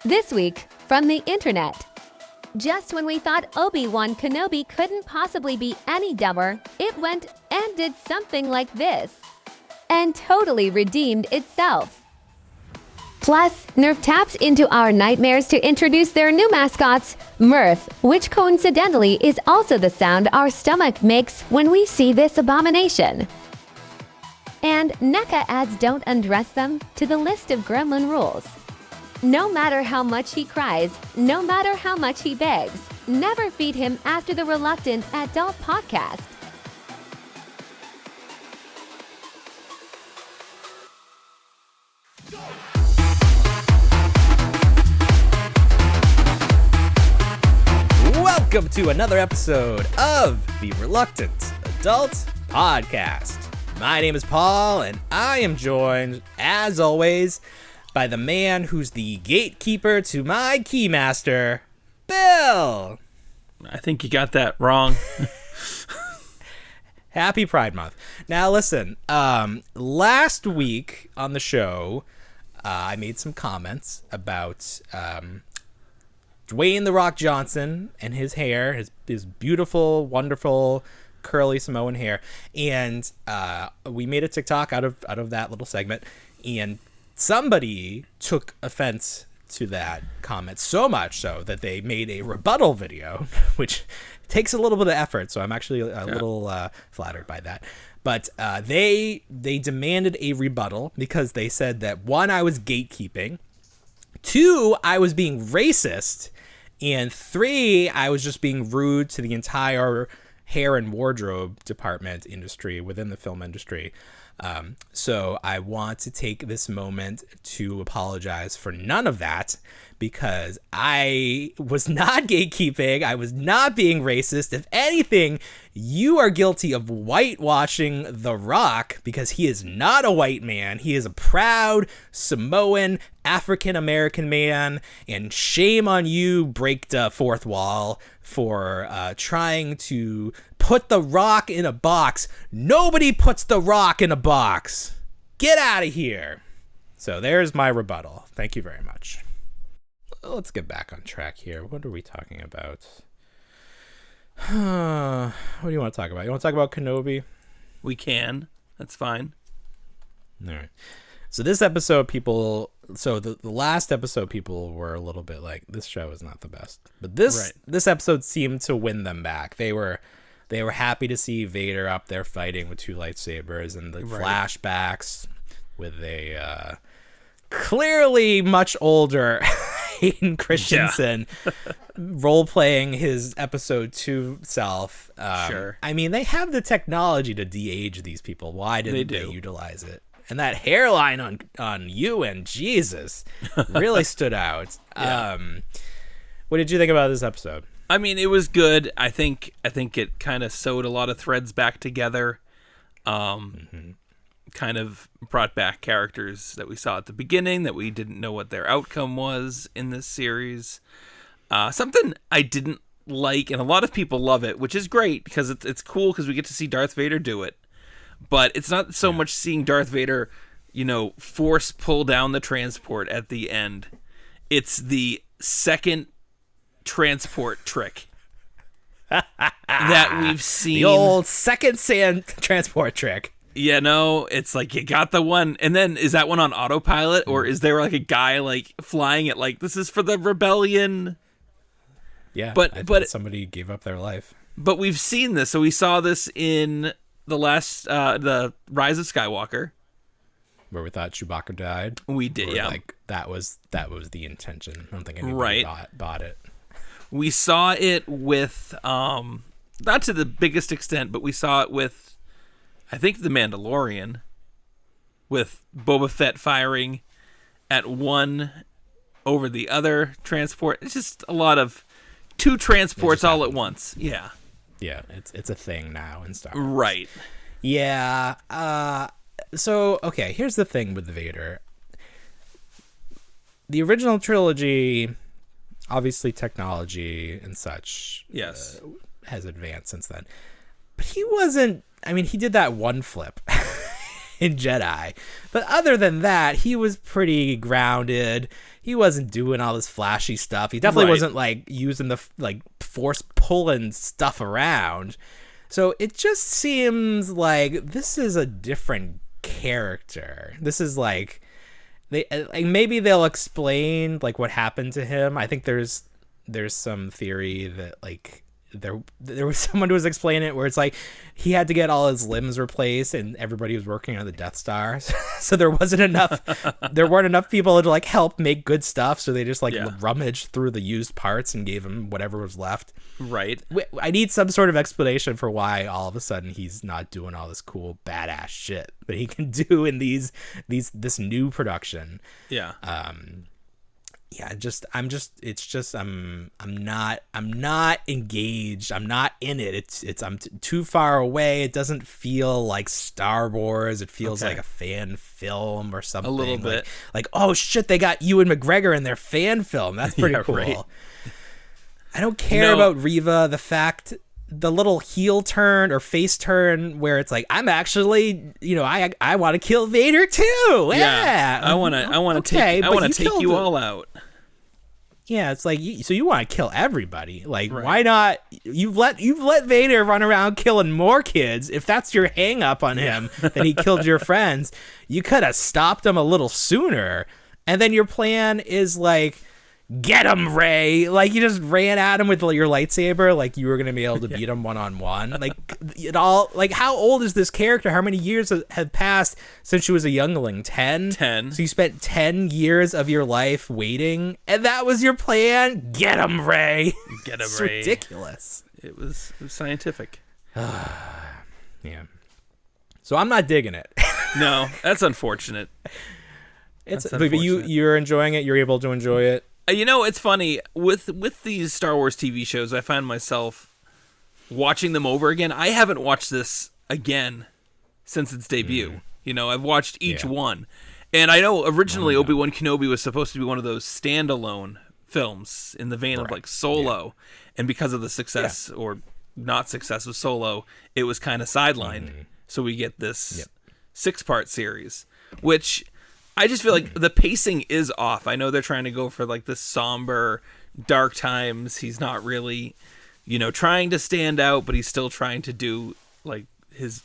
This week, from the internet. Just when we thought Obi-Wan Kenobi couldn't possibly be any dumber, it went and did something like this. And totally redeemed itself. Plus, NERF taps into our nightmares to introduce their new mascots, Murph, which coincidentally is also the sound our stomach makes when we see this abomination. And NECA adds don't undress them to the list of Gremlin rules. No matter how much he cries, no matter how much he begs, never feed him after the reluctant adult podcast. Welcome to another episode of the Reluctant Adult Podcast. My name is Paul, and I am joined, as always, by the man who's the gatekeeper to my keymaster, Bill. I think you got that wrong. Happy Pride Month. Now listen, last week on the show, I made some comments about Dwayne "The Rock" Johnson and his hair, his beautiful, wonderful, curly Samoan hair, and we made a TikTok out of that little segment, and somebody took offense to that comment, so much so that they made a rebuttal video, which takes a little bit of effort, so I'm actually a little flattered by that. But they demanded a rebuttal because they said that, one, I was gatekeeping, two, I was being racist, and three, I was just being rude to the entire hair and wardrobe department industry within the film industry. So I want to take this moment to apologize for none of that, because I was not gatekeeping. I was not being racist. If anything, you are guilty of whitewashing The Rock, because he is not a white man. He is a proud Samoan African-American man, and shame on you, break the fourth wall, for trying to put The Rock in a box. Nobody puts The Rock in a box. Get out of here. So there's my rebuttal. Thank you very much. Let's get back on track here. What are we talking about? What do you want to talk about? You want to talk about Kenobi? We can. That's fine. All right. So this episode, the last episode, people were a little bit like, this show is not the best. But this episode seemed to win them back. They were happy to see Vader up there fighting with two lightsabers, and the flashbacks with a clearly much older Hayden Christensen role-playing his episode 2 self. Sure. I mean, they have the technology to de-age these people. Why didn't they utilize it? And that hairline on you and Jesus really stood out. Yeah. What did you think about this episode? I mean, it was good. I think it kind of sewed a lot of threads back together. Kind of brought back characters that we saw at the beginning that we didn't know what their outcome was in this series. Something I didn't like, and a lot of people love it, which is great because it's cool because we get to see Darth Vader do it. But it's not so much seeing Darth Vader, force pull down the transport at the end. It's the second transport trick that we've seen. The old second sand transport trick. It's like you got the one, and then is that one on autopilot, or is there like a guy like flying it like this is for the rebellion? Yeah, but somebody gave up their life. But we've seen this, so we saw this in the last, the Rise of Skywalker, where we thought Chewbacca died. We did, yeah. Like that was the intention. I don't think anybody bought it. We saw it with, not to the biggest extent, but we saw it with, I think, The Mandalorian, with Boba Fett firing at one over the other transport. It's just a lot of two transports all at once. Yeah. Yeah, it's a thing now in Star Wars. Right. Yeah. So, okay, here's the thing with Vader. The original trilogy, obviously technology and such has advanced since then. But he wasn't, he did that one flip. in Jedi. But other than that, he was pretty grounded. He wasn't doing all this flashy stuff. He definitely wasn't like using the like force pulling stuff around. So it just seems like this is a different character. This is like maybe they'll explain like what happened to him. I think there's some theory that like there was someone who was explaining it where it's like he had to get all his limbs replaced and everybody was working on the Death Star. So there weren't enough people to like help make good stuff. So they just like rummaged through the used parts and gave him whatever was left. Right. I need some sort of explanation for why all of a sudden he's not doing all this cool badass shit that he can do in this new production. Yeah. I'm not engaged. I'm not in it. I'm too far away. It doesn't feel like Star Wars. It feels like a fan film or something. A little bit. Like, oh shit, they got Ewan McGregor in their fan film. That's pretty cool. Right. I don't care about Reva. The little heel turn or face turn where it's like, I'm actually, I want to kill Vader too. Yeah. I want to take you all out. Yeah, it's like, so you want to kill everybody. Like, why not? You've let Vader run around killing more kids. If that's your hang up on him, that he killed your friends, you could have stopped him a little sooner. And then your plan is like, get him, Rey. Like, you just ran at him with your lightsaber, like you were going to be able to beat him one-on-one. Like, it all, like, how old is this character? How many years have passed since she was a youngling? 10? 10. So you spent 10 years of your life waiting, and that was your plan? Get him, Rey. Get him, It's Rey. ridiculous. It was scientific. Yeah. So I'm not digging it. No, that's unfortunate. But you're enjoying it? You're able to enjoy it? It's funny with these Star Wars TV shows. I find myself watching them over again. I haven't watched this again since its debut. I've watched each one, and I know originally Obi-Wan Kenobi was supposed to be one of those standalone films in the vein of like Solo, and because of the success or not success of Solo, it was kind of sidelined. So we get this 6-part series, which I just feel like the pacing is off. I know they're trying to go for like this somber, dark times. He's not really, trying to stand out, but he's still trying to do like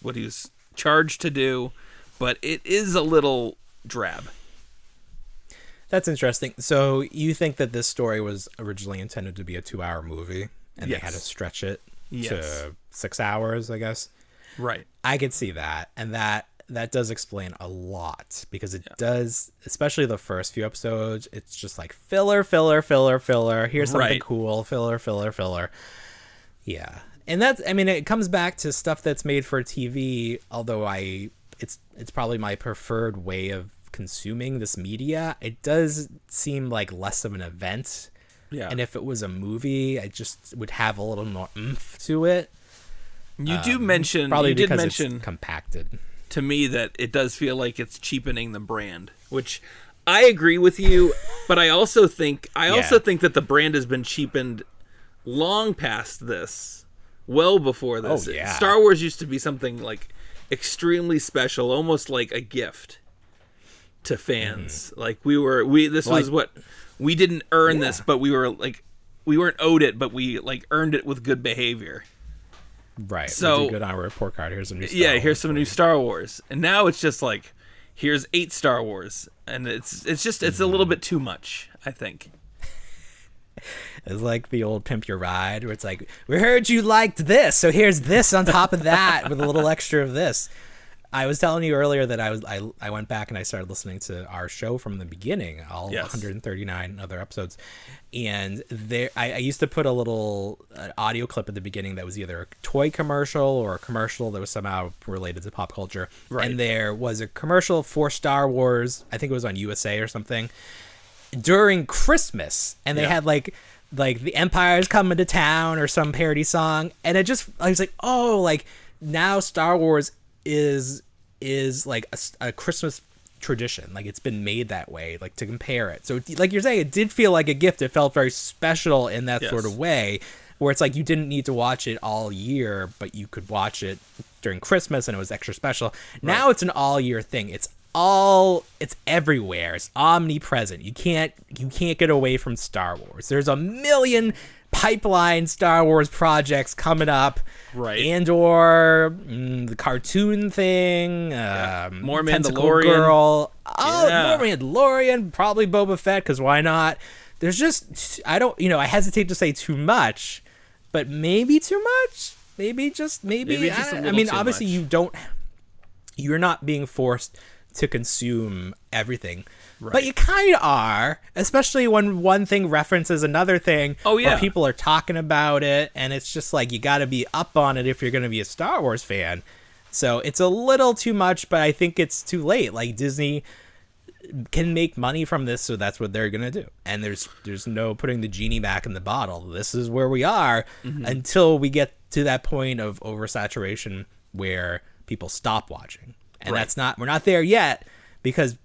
what he was charged to do. But it is a little drab. That's interesting. So you think that this story was originally intended to be a 2-hour movie, and they had to stretch it to 6 hours, I guess? Right. I could see that, and that does explain a lot, because it does, especially the first few episodes, it's just like filler. Here's something cool, filler. Yeah. And it comes back to stuff that's made for TV, although it's probably my preferred way of consuming this media. It does seem like less of an event. Yeah. And if it was a movie, I just would have a little more oomph to it. You did mention it's compacted to me that it does feel like it's cheapening the brand, which I agree with you, but I also think that the brand has been cheapened long past this, well before this. Oh, yeah. Star Wars used to be something like extremely special, almost like a gift to fans. Like we didn't earn this, but we weren't owed it, but we like earned it with good behavior. Right. So we good on our report card. Here's some new Star Wars. Here's some new Star Wars. And now it's just like, here's 8 Star Wars. And it's a little bit too much, I think. It's like the old Pimp Your Ride, where it's like, we heard you liked this, so here's this on top of that with a little extra of this. I was telling you earlier that I went back and I started listening to our show from the beginning, all 139 other episodes, and I used to put a little audio clip at the beginning that was either a toy commercial or a commercial that was somehow related to pop culture. Right. And there was a commercial for Star Wars, I think it was on USA or something, during Christmas, and they had like the Empire's coming to town or some parody song, and I was like, oh, like now Star Wars is like a Christmas tradition. Like, it's been made that way, like, to compare it. So like you're saying, it did feel like a gift. It felt very special in that sort of way. where it's like you didn't need to watch it all year, but you could watch it during Christmas and it was extra special. Now it's an all year thing. It's everywhere. It's omnipresent. You can't get away from Star Wars. There's a million pipeline Star Wars projects coming up, right? And/or the cartoon thing, more Tentacle Mandalorian Girl, more Mandalorian, probably Boba Fett, because why not? There's just I hesitate to say too much, but maybe too much, maybe just a little obviously much. You're not being forced to consume everything. Right. But you kind of are, especially when one thing references another thing. Oh, yeah. Or people are talking about it, and it's just like you got to be up on it if you're going to be a Star Wars fan. So it's a little too much, but I think it's too late. Like, Disney can make money from this, so that's what they're going to do. And there's no putting the genie back in the bottle. This is where we are until we get to that point of oversaturation where people stop watching. And we're not there yet, because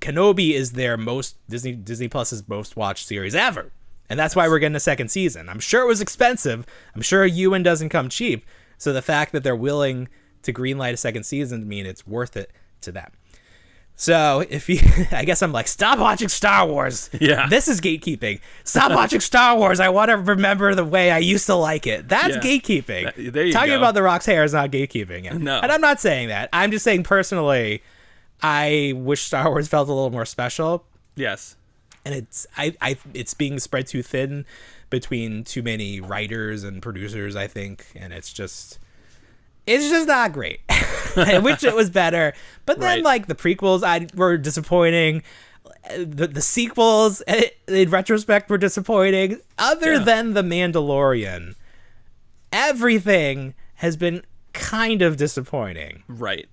Kenobi is their most Disney Plus's most watched series ever, and that's why we're getting a second season. I'm sure it was expensive. I'm sure Ewan doesn't come cheap. So the fact that they're willing to greenlight a second season mean it's worth it to them. So I guess I'm like, stop watching Star Wars. Yeah, this is gatekeeping. Stop watching Star Wars. I want to remember the way I used to like it. That's gatekeeping. There you Talking go. about The Rock's hair is not gatekeeping. No, and I'm not saying that. I'm just saying personally, I wish Star Wars felt a little more special. Yes. And it's being spread too thin between too many writers and producers, I think, and it's just not great. I wish it was better. But then like the prequels were disappointing. The sequels in retrospect were disappointing. Other than The Mandalorian, everything has been kind of disappointing. Right.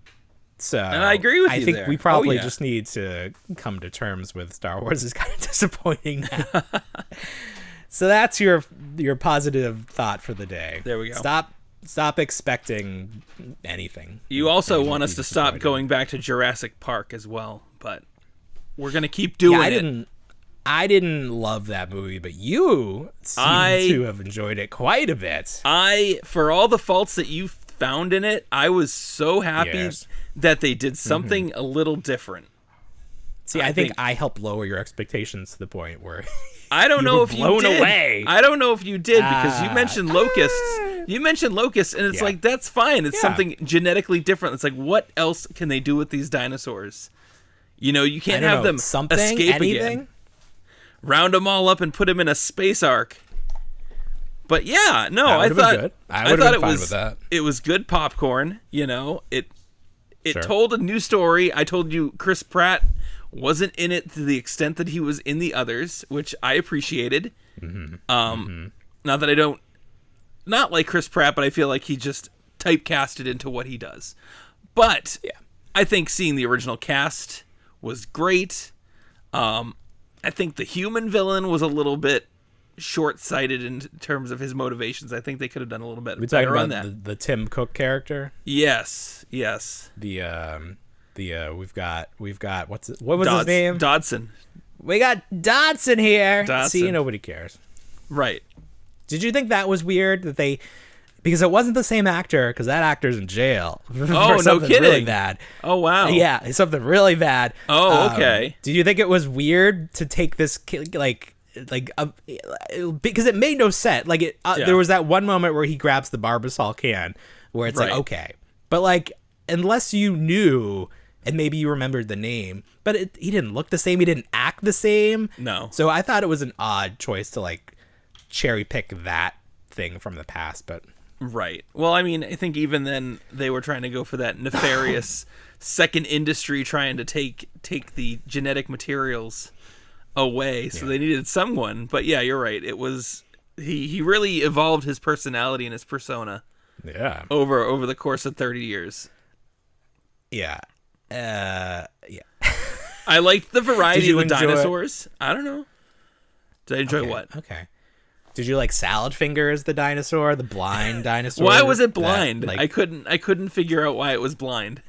So, and I agree with you. I think there. we probably just need to come to terms with Star Wars is kind of disappointing now. So that's your positive thought for the day. There we go. Stop expecting anything. You also want us to stop going back to Jurassic Park as well, but we're gonna keep doing it. I didn't love that movie, but you seem to have enjoyed it quite a bit. For all the faults that you found in it, I was so happy that they did something a little different. See, I think I helped lower your expectations to the point where I don't know if you did. Blown away. I don't know if you did, because you mentioned locusts. You mentioned locusts, and it's like, that's fine. It's something genetically different. It's like, what else can they do with these dinosaurs? You can't have them escape again. Round them all up and put them in a space ark. But yeah, no, I thought it was good popcorn. It told a new story. I told you Chris Pratt wasn't in it to the extent that he was in the others, which I appreciated. Not that I don't not like Chris Pratt, but I feel like he just typecasted into what he does. But I think seeing the original cast was great. I think the human villain was a little bit short-sighted in terms of his motivations. I think they could have done a little bit better on that. The Tim Cook character. Yes. We've got what was his name? Dodson. We got Dodson here. Dodson. See, nobody cares. Right. Did you think that was weird that because it wasn't the same actor, because that actor's in jail. Oh, no kidding. Really bad. Oh, wow. Yeah, something really bad. Oh, okay. Did you think it was weird to take this because it made no sense. There was that one moment where he grabs the Barbasol can, where it's like, okay, but unless you knew and maybe you remembered the name, but he didn't look the same. He didn't act the same. No. So I thought it was an odd choice to cherry pick that thing from the past, but. Right. Well, I mean, I think even then they were trying to go for that nefarious second industry, trying to take the genetic materials away. So they needed someone. But yeah, you're right. It was he really evolved his personality and his persona. Yeah. Over the course of 30 years. Yeah. Yeah. I liked the variety of the dinosaurs. I don't know. Did I enjoy what? Okay. Did you like Salad Finger as the dinosaur, the blind dinosaur? Why was it blind? I couldn't figure out why it was blind.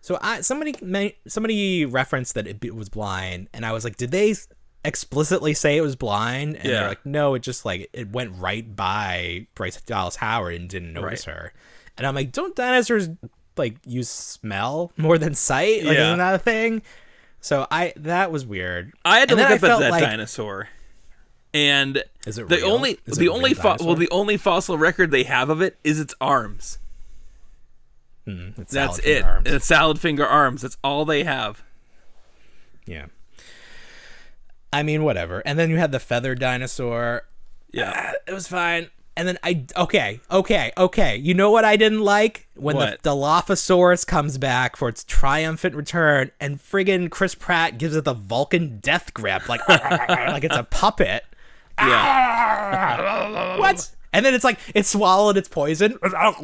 So somebody referenced that it was blind, and I was like, did they explicitly say it was blind, and Yeah. they're like, no, it just like it went right by Bryce Dallas Howard and didn't notice her. And I'm like, don't dinosaurs like use smell more than sight? Like, isn't that a thing? So that was weird. I had to And look then up at that dinosaur, and is it the real? only Is the it a only real dinosaur? the only fossil record they have of it is its arms. It's That's salad it. finger arms. It's salad finger arms. That's all they have. Yeah. I mean, whatever. And then you had the feathered dinosaur. Yeah, It was fine. And then okay. You know what I didn't like? When What? the Dilophosaurus comes back for its triumphant return, and friggin' Chris Pratt gives it the Vulcan death grip, like like it's a puppet. yeah. What? And then it's like it swallowed its poison.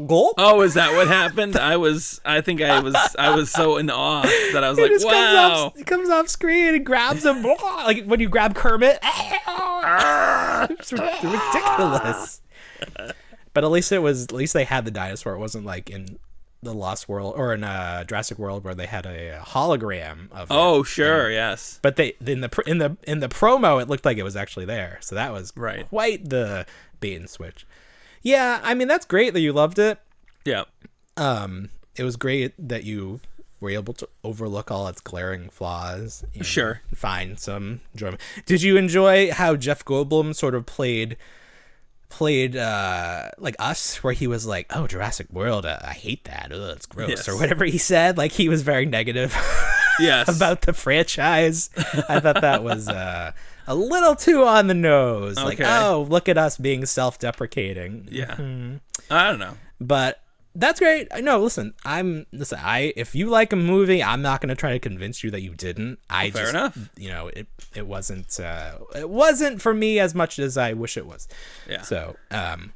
Gulp. Oh, is that what happened? I think I was so in awe that I was It like, just wow. comes off screen and grabs him, like when you grab Kermit. It's ridiculous. But at least they had the dinosaur. It wasn't like in the Lost World or in Jurassic World where they had a hologram of it. Oh, sure, yes. But in the promo it looked like it was actually there. So that was Right. quite the bait and switch. Yeah, I mean that's great that you loved it. Yeah. It was great that you were able to overlook all its glaring flaws. And Sure. find some enjoyment. Did you enjoy how Jeff Goldblum sort of played like Us, where he was like, "Oh, Jurassic World, I hate that. Ugh, it's gross," Yes. or whatever he said. Like he was very negative Yes. about the franchise. I thought that was a little too on the nose. Like, Okay. oh, look at us being self-deprecating. Yeah. I don't know. But that's great. No, listen, if you like a movie, I'm not going to try to convince you that you didn't. Fair enough. You know, it wasn't for me as much as I wish it was. Yeah. So,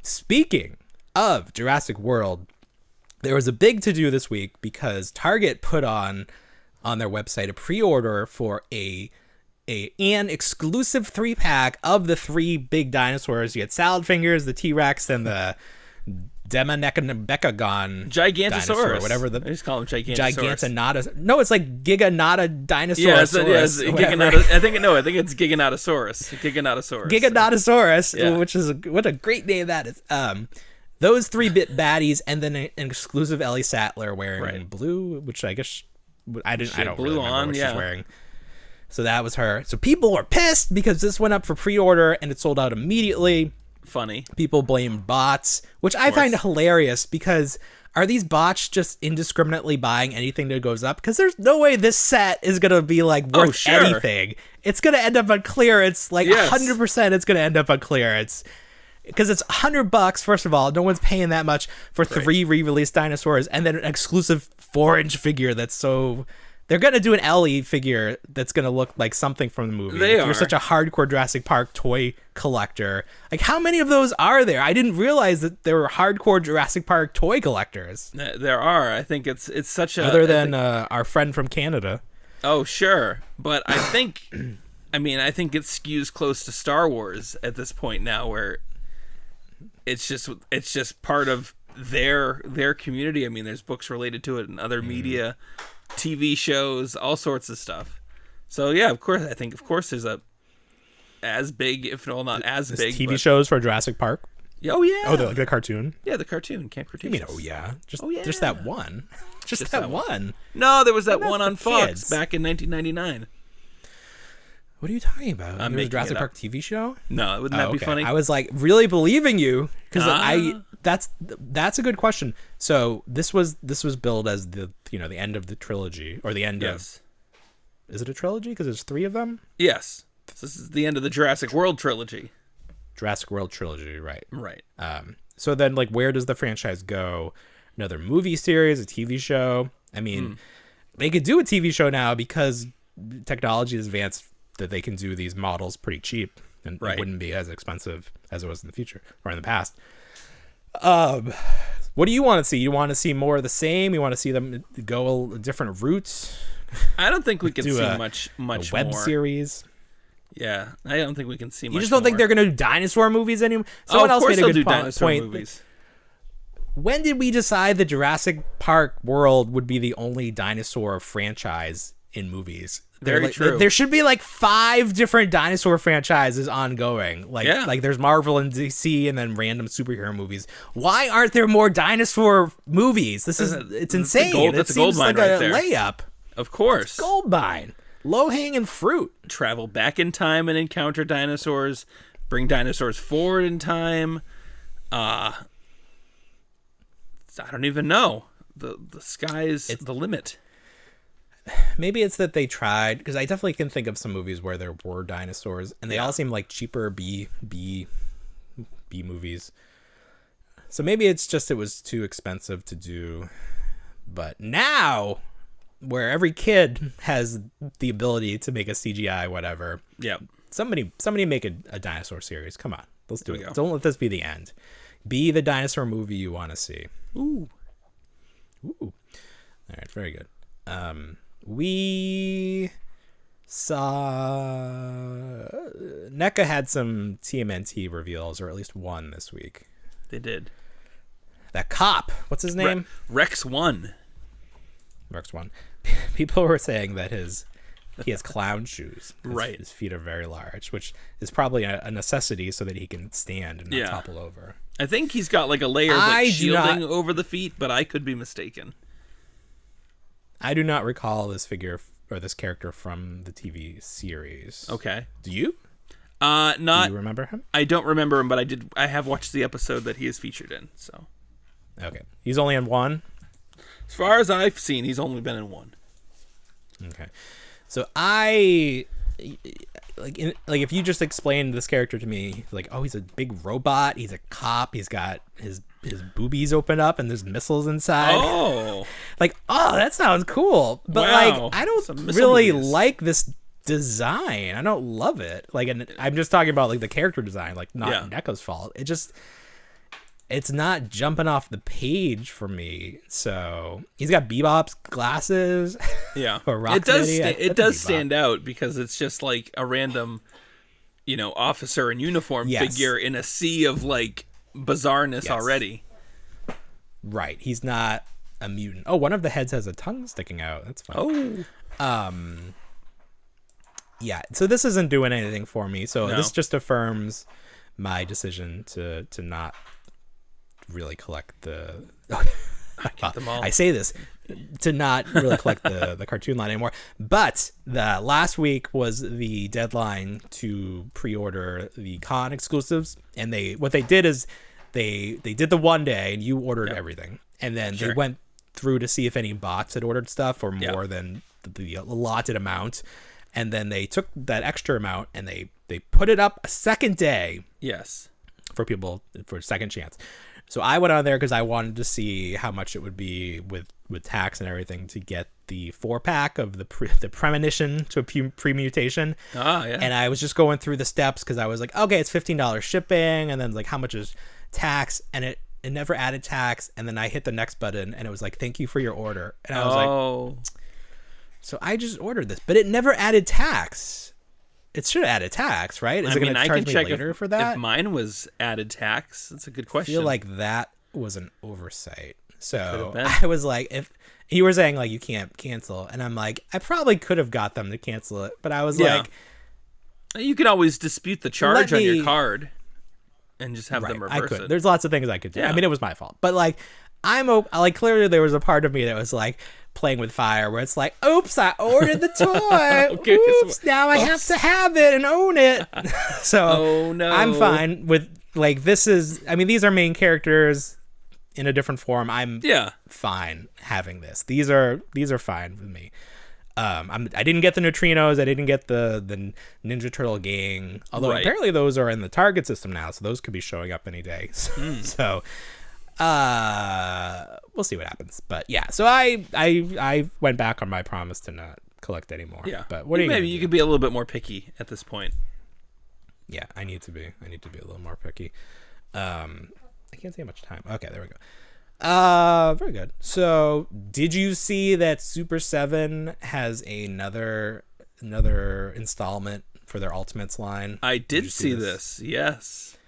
speaking of Jurassic World, there was a big to-do this week because Target put on their website a pre-order for an exclusive 3-pack of the 3 big dinosaurs. You had Salad Fingers, the T-Rex, and the Demonecagon Gigantosaurus. dinosaur, whatever I just call him Gigantosaurus. Gigantonata. No, it's like Giganata Dinosaur. Yeah, it's Giganata. I think it's Giganotosaurus. Giganotosaurus, which is what a great name that is. Those 3-bit baddies, and then an exclusive Ellie Sattler wearing blue, which I guess I don't blue really remember on, what yeah. she's wearing. So that was her. So people were pissed because this went up for pre-order and it sold out immediately. Funny. People blamed bots, which I find hilarious because are these bots just indiscriminately buying anything that goes up? Because there's no way this set is going to be like worth anything. It's going to end up on clearance. Like 100% it's going to end up on clearance. Because it's $100, first of all. No one's paying that much for 3 re-released dinosaurs and then an exclusive 4-inch figure that's so... They're going to do an Ellie figure that's going to look like something from the movie. You're such a hardcore Jurassic Park toy collector. Like, how many of those are there? I didn't realize that there were hardcore Jurassic Park toy collectors. There are. I think it's such a... Other than our friend from Canada. Oh, sure. But I think... I think it skews close to Star Wars at this point now, where it's just part of their community. I mean, there's books related to it and other media... TV shows, all sorts of stuff. So yeah, of course there's a as big, if not as big, TV shows for Jurassic Park. Oh yeah. Oh, the cartoon. Yeah, the cartoon Camp Cretaceous. You mean, just that one. Just that one. No, there was that one on for Fox kids. back in 1999. What are you talking about? I'm There was a making Jurassic it up. Park TV show? No, wouldn't that be funny? I was like really believing you because that's a good question. So this was billed as the end of the trilogy or the end of. Is it a trilogy? Because there's 3 of them. Yes, this is the end of the Jurassic World trilogy. Jurassic World trilogy, right? Right. So then, like, where does the franchise go? Another movie series, a TV show? I mean, they could do a TV show now because technology is advanced that they can do these models pretty cheap and it wouldn't be as expensive as it was in the future or in the past. What do you want to see? You want to see more of the same? You want to see them go a different route? I don't think we can Do see a much web more. series. Yeah, I don't think we can see much. You just don't think they're going to do dinosaur movies anymore? Someone else made a good dinosaur point. movies. When did we decide the Jurassic Park world would be the only dinosaur franchise in movies. Very like, true. There should be like 5 different dinosaur franchises ongoing. Like there's Marvel and DC and then random superhero movies. Why aren't there more dinosaur movies? It's insane. That's a gold mine right there. Layup. Of course. Gold mine. Low-hanging fruit. Travel back in time and encounter dinosaurs. Bring dinosaurs forward in time. I don't even know. The sky's the limit. Maybe it's that they tried, because I definitely can think of some movies where there were dinosaurs, and they all seem like cheaper B movies. So maybe it's just it was too expensive to do. But now, where every kid has the ability to make a CGI whatever, somebody make a dinosaur series. Come on, let's do it. Don't let this be the end. Be the dinosaur movie you want to see. Ooh. All right, very good. We saw NECA had some TMNT reveals, or at least one this week. They did. That cop, what's his name? Rex 1. Rex 1. People were saying that he has clown shoes. Right. His feet are very large, which is probably a necessity so that he can stand and not topple over. I think he's got like a layer of shielding over the feet, but I could be mistaken. I do not recall this figure or this character from the TV series. Okay. Do you? Not. Do you remember him? I don't remember him, but I have watched the episode that he is featured in. So. Okay. He's only in one? As far as I've seen, he's only been in one. Okay. So I if you just explained this character to me, like, oh, he's a big robot, he's a cop, he's got his boobies open up and there's missiles inside. Oh. That sounds cool. But wow. I don't really like this design. I don't love it. And I'm just talking about the character design, not NECA's fault. It's not jumping off the page for me. So he's got Bebop's glasses. Yeah, or it does stand out because it's just like a random, officer in uniform figure in a sea of bizarreness already. Right, he's not a mutant. Oh, one of the heads has a tongue sticking out. That's fun. Oh. Yeah. So this isn't doing anything for me. So this just affirms my decision to not really collect the I say this to not really collect the cartoon line anymore, but the last week was the deadline to pre-order the con exclusives, and what they did is they did the one day and you ordered everything, and then they went through to see if any bots had ordered stuff or more than the allotted amount, and then they took that extra amount and they put it up a second day for people for a second chance. So I went on there because I wanted to see how much it would be with tax and everything to get the 4-pack of the premonition to a premutation. And I was just going through the steps because I was like, okay, it's $15 shipping, and then how much is tax? And it never added tax. And then I hit the next button and it was like, thank you for your order. And I was like, so I just ordered this, but it never added tax. It should have added tax, right? Is it going to charge me later for that? If mine was added tax, that's a good question. I feel like that was an oversight. So I was like, if you were saying you can't cancel, and I'm like, I probably could have got them to cancel it, but I was like, you can always dispute the charge on your card and just have them reverse I could. it. There's lots of things I could do. I mean, it was my fault, but clearly there was a part of me that was playing with fire where it's oops, I ordered the toy. Okay, oops, now I have to have it and own it. So I'm fine with this is, I mean, these are main characters in a different form. I'm fine having this. These are fine with me. I didn't get the neutrinos. I didn't get the Ninja Turtle gang. Although apparently those are in the Target system now, so those could be showing up any day. So we'll see what happens. But yeah, so I went back on my promise to not collect anymore. Yeah, but what are you? Maybe you could be a little bit more picky at this point. Yeah, I need to be a little more picky. I can't see how much time. Okay, there we go. Very good. So, did you see that Super 7 has another installment for their Ultimates line? I did see this. Yes.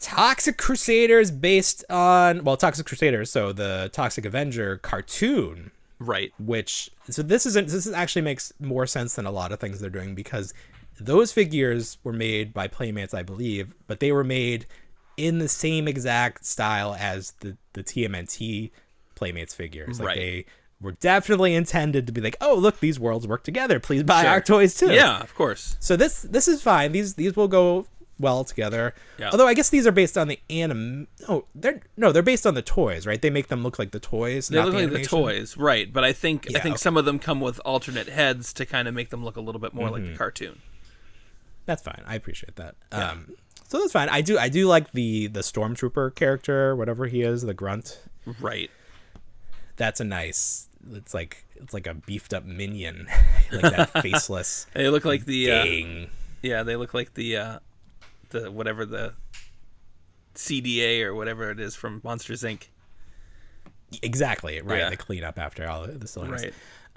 Toxic Crusaders based on Toxic Crusaders, so the Toxic Avenger cartoon Right. This actually makes more sense than a lot of things they're doing, because those figures were made by Playmates, I believe, but they were made in the same exact style as the TMNT Playmates figures. Like, right. They were definitely intended to be like, oh, look, these worlds work together. Please buy Sure. our toys too. Yeah, of course. So this is fine. These will go well together. Yeah. Although I guess these are based on the they're based on the toys, right? They make them look like the toys. They not look the like the animation. toys, right? But I think Okay. some of them come with alternate heads to kind of make them look a little bit more like the cartoon. That's fine. I appreciate that. Yeah. So that's fine. I do like the stormtrooper character, whatever he is, the grunt. Right. That's a nice. It's like a beefed up minion, like that faceless. They look like the Dang. yeah, they look like the whatever the CDA or whatever it is from Monsters Inc. Exactly right. Yeah. They clean up after all the silliness.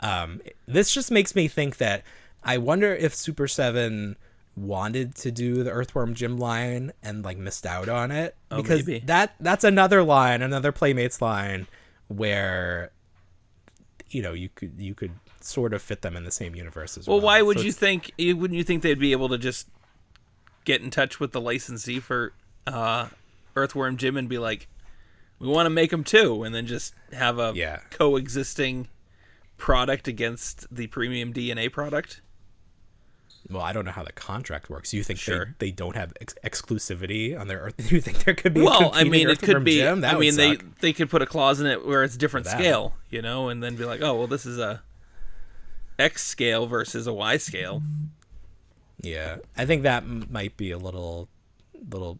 Right. This just makes me think that I wonder if Super 7 wanted to do the Earthworm Jim line and like missed out on it, because maybe. that's another line, another Playmates line where you could sort of fit them in the same universe as well. Well, why would So you it's- think? Wouldn't you think they'd be able to just get in touch with the licensee for Earthworm Jim and be like, "We want to make them too," and then just have a coexisting product against the premium DNA product? Well, I don't know how the contract works. You think Sure. they don't have exclusivity on their Earth? Do you think there could be? Well, I competing mean, it Earthworm could be. Jim? That I would mean, suck. they could put a clause in it where it's different that. scale, and then be like, "Oh, well, this is a X scale versus a Y scale." Yeah, I think that might be a little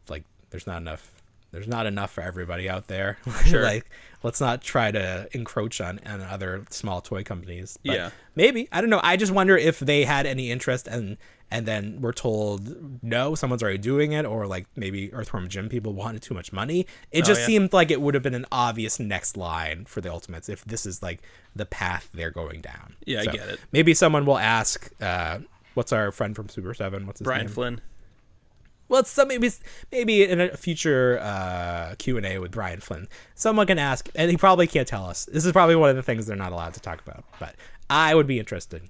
like there's not enough for everybody out there. Sure. Like, let's not try to encroach on other small toy companies. But Yeah. maybe, I don't know. I just wonder if they had any interest and then were told no, someone's already doing it, or like maybe Earthworm Jim people wanted too much money. It just seemed like it would have been an obvious next line for the Ultimates if this is like the path they're going down. Yeah, So I get it. maybe someone will ask, what's our friend from Super 7? What's his Brian name? Flynn. Well, it's maybe in a future Q&A with Brian Flynn, someone can ask, and he probably can't tell us. This is probably one of the things they're not allowed to talk about, but I would be interested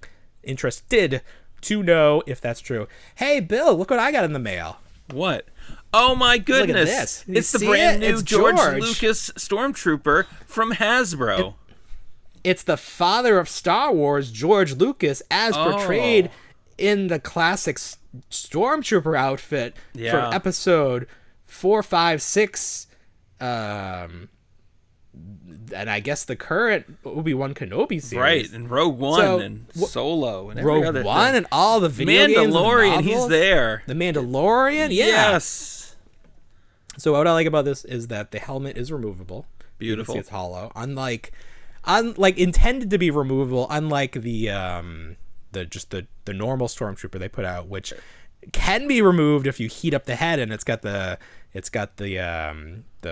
to know if that's true. Hey, Bill, look what I got in the mail. What? Oh my goodness! this. You It's the see brand it? new It's George George. Lucas Stormtrooper from Hasbro. It's the father of Star Wars, George Lucas, as portrayed in the classic Stormtrooper outfit Yeah. from episode 4, 5, 6, and I guess the current Obi-Wan Kenobi series. Right, and Rogue One So, and Solo and every other Rogue One thing. and all the video games and Mandalorian, he's novels. there. The Mandalorian, yeah. Yes. So what I like about this is that the helmet is removable. Beautiful. You can see it's hollow. Unlike intended to be removable, unlike the normal Stormtrooper they put out, which can be removed if you heat up the head, and it's got the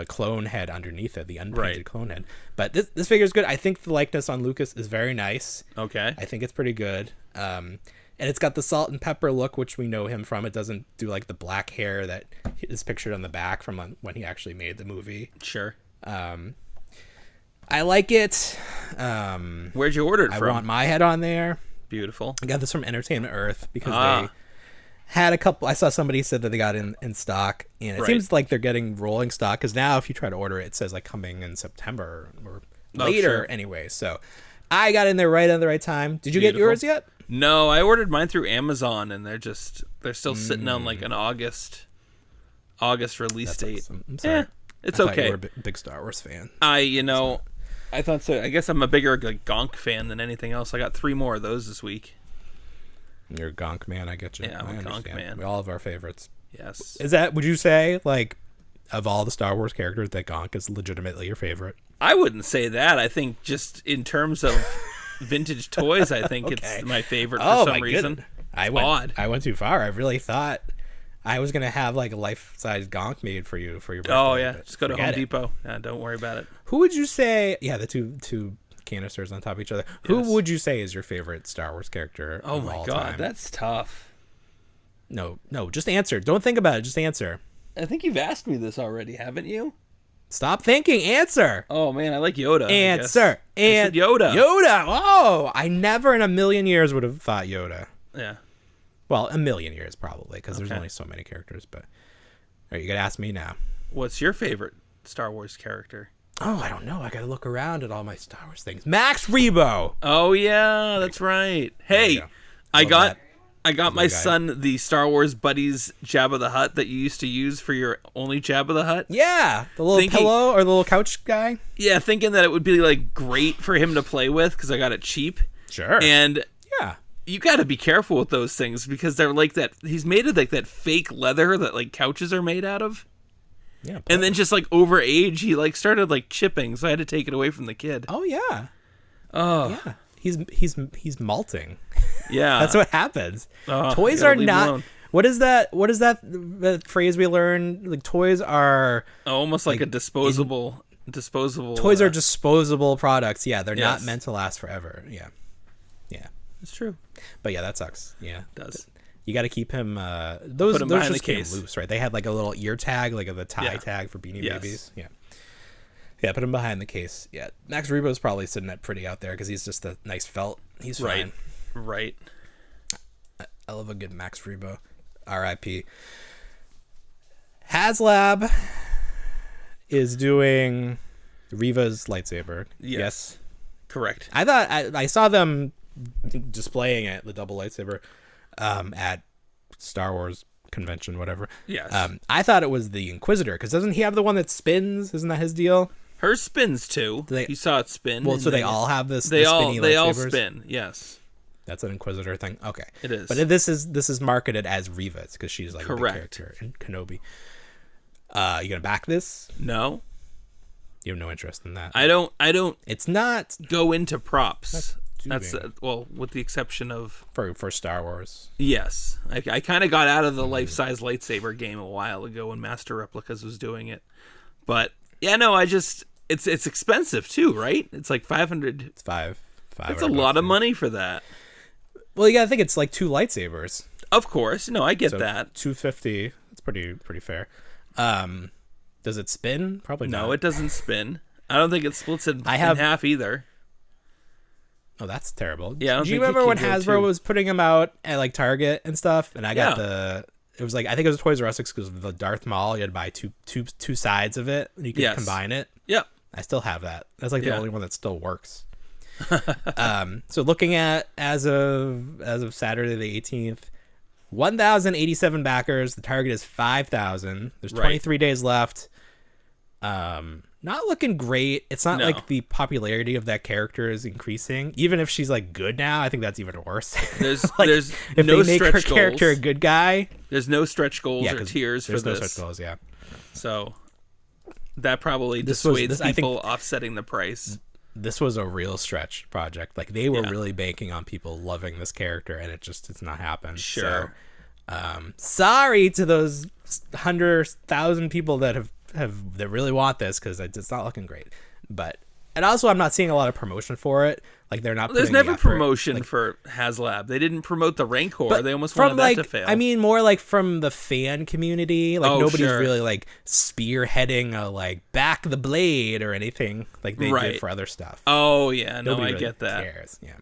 clone head underneath it, the unpainted clone head. But this figure is good. I think the likeness on Lucas is very nice. Okay. I think it's pretty good. And it's got the salt and pepper look, which we know him from. It doesn't do like the black hair that is pictured on the back from when he actually made the movie. Sure. I like it. Where'd you order it I from? want my head on there. Beautiful. I got this from Entertainment Earth because they had a couple. I saw somebody said that they got in stock, and it Right. seems like they're getting rolling stock, because now if you try to order it, it says like coming in September or Oh, later sure. anyway. So I got in there right at the right time. Did you get Beautiful. yours yet? No, I ordered mine through Amazon, and they're still sitting on like an August release date. I'm sorry. It's I thought okay. You were a big Star Wars fan. I thought so. I guess I'm a bigger like, Gonk fan than anything else. I got 3 more of those this week. You're a Gonk man. I get you. Yeah, I'm I a Gonk understand. man. We all have our favorites. Yes. Is that? Would you say like of all the Star Wars characters that Gonk is legitimately your favorite? I wouldn't say that. I think just in terms of vintage toys, I think it's my favorite for some reason. Goodness. I went too far. I really thought I was gonna have like a life-size Gonk made for you for your birthday. Oh yeah, but just go to Home forget it. Depot. Don't worry about it. Who would you say? Yeah, the two canisters on top of each other. Yes. Who would you say is your favorite Star Wars character? Oh of my all god, time? that's tough. No, just answer. Don't think about it. Just answer. I think you've asked me this already, haven't you? Stop thinking. Answer. Oh man, I like Yoda. Answer. And Yoda. Yoda. Oh, I never in a million years would have thought Yoda. Yeah. Well, a million years probably, because there's only so many characters. But all right, you gotta ask me now. What's your favorite Star Wars character? Oh, I don't know. I gotta look around at all my Star Wars things. Max Rebo. Oh yeah, that's right. Hey, I got my son the Star Wars Buddies Jabba the Hutt that you used to use for your only Jabba the Hutt. Yeah, the little pillow or the little couch guy. Yeah, thinking that it would be like great for him to play with because I got it cheap. Sure. And yeah, you got to be careful with those things because they're like that. He's made of like that fake leather that like couches are made out of. Yeah. And then just like over age, he like started like chipping, so I had to take it away from the kid. Oh yeah. Oh yeah. He's malting. Yeah. That's what happens. Toys are not. What is that? What is that phrase we learned? Like toys are almost like a disposable. Toys are disposable products. Yeah, they're not meant to last forever. Yeah. Yeah. It's true. But yeah, that sucks. Yeah. It does. You got to keep him. Those just came case. loose, right? They had like a little ear tag, like the tie tag for Beanie Babies. Yeah. Yeah, put him behind the case. Yeah, Max Rebo's probably sitting at pretty out there because he's just a nice felt. He's fine. Right. I love a good Max Rebo. R.I.P. HasLab is doing Reva's lightsaber. Yes. Correct. I thought I saw them displaying it, the double lightsaber, at Star Wars convention, whatever. Yes. I thought it was the Inquisitor because doesn't he have the one that spins? Isn't that his deal? Hers spins too. You saw it spin. Well, so they all have this. They all lightsabers? spin. Yes. That's an Inquisitor thing. Okay. It is. But this is marketed as Reva's because she's like a big character in Kenobi. You gonna back this? No. You have no interest in that. I don't. It's not go into props. That's well, with the exception of for Star Wars. Yes, I kind of got out of the life-size lightsaber game a while ago when Master Replicas was doing it, but yeah, no, it's expensive too, right? It's like 500. It's five. That's a lot of money for that. Well, you gotta think it's like 2 lightsabers. Of course, no, I get that. $250. That's pretty fair. Does it spin? Probably not. No, it doesn't spin. I don't think it splits in half either. Oh, that's terrible. Yeah. Do you remember when Hasbro was putting them out at like Target and stuff? And I got it was like, I think it was a Toys R Us exclusive, the Darth Maul. You had to buy two sides of it and you could combine it. Yep. I still have that. That's like the only one that still works. So looking at as of Saturday the 18th, 1,087 backers. The target is 5,000. There's 23 days left. Not looking great. It's not like the popularity of that character is increasing. Even if she's like good now, I think that's even worse. There's if no they make stretch her goals. character a good guy. There's no stretch goals or tiers for this. There's no stretch goals, yeah. So that probably dissuades people offsetting the price. This was a real stretch project. Like they were really banking on people loving this character, and it's not happened. Sure. So, sorry to those 100,000 people that that really want this because it's not looking great. And also I'm not seeing a lot of promotion for it. Like they're not. There's never promotion for HasLab. They didn't promote the Rancor. They almost wanted that to fail. I mean, more like from the fan community. Like nobody's really like spearheading a like back the blade or anything like they did for other stuff. Oh yeah, no, Nobody I get that. Cares. Yeah.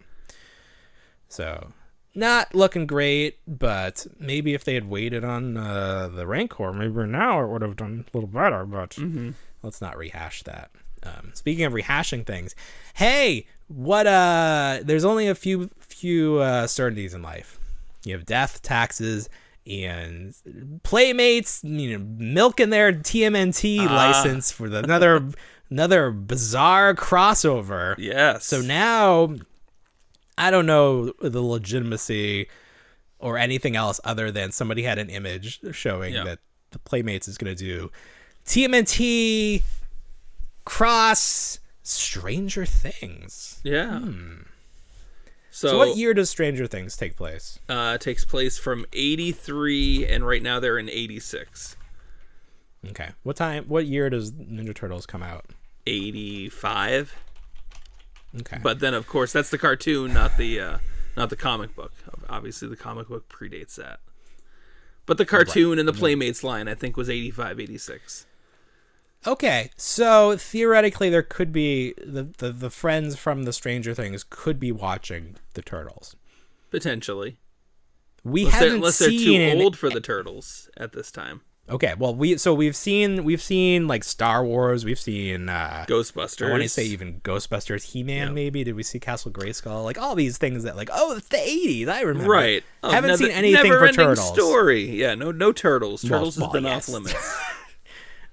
So not looking great, but maybe if they had waited on the Rancor, maybe now it would have done a little better. But let's not rehash that. Speaking of rehashing things, hey, there's only a few certainties in life. You have death, taxes, and Playmates, milking their TMNT license for another bizarre crossover. Yes. So now I don't know the legitimacy or anything else other than somebody had an image showing that the Playmates is going to do TMNT cross Stranger Things. Yeah. So what year does Stranger Things take place? It takes place from 83, and right now they're in 86. Okay. What year does Ninja Turtles come out? 85. Okay. But then, of course, that's the cartoon, not the comic book. Obviously, the comic book predates that. But the cartoon and the Playmates line, I think, was 85, 86. Okay, so theoretically, there could be the friends from the Stranger Things could be watching the Turtles. Potentially. We Unless haven't unless they're too old for the Turtles at this time. Okay, well, we've seen like Star Wars, we've seen Ghostbusters. I want to say even Ghostbusters, He-Man, maybe. Did we see Castle Grayskull? Like all these things that like, oh, it's the 80s. I remember. Right. I haven't seen anything for Turtles. Story. Yeah. No Turtles. Turtles has been off limits.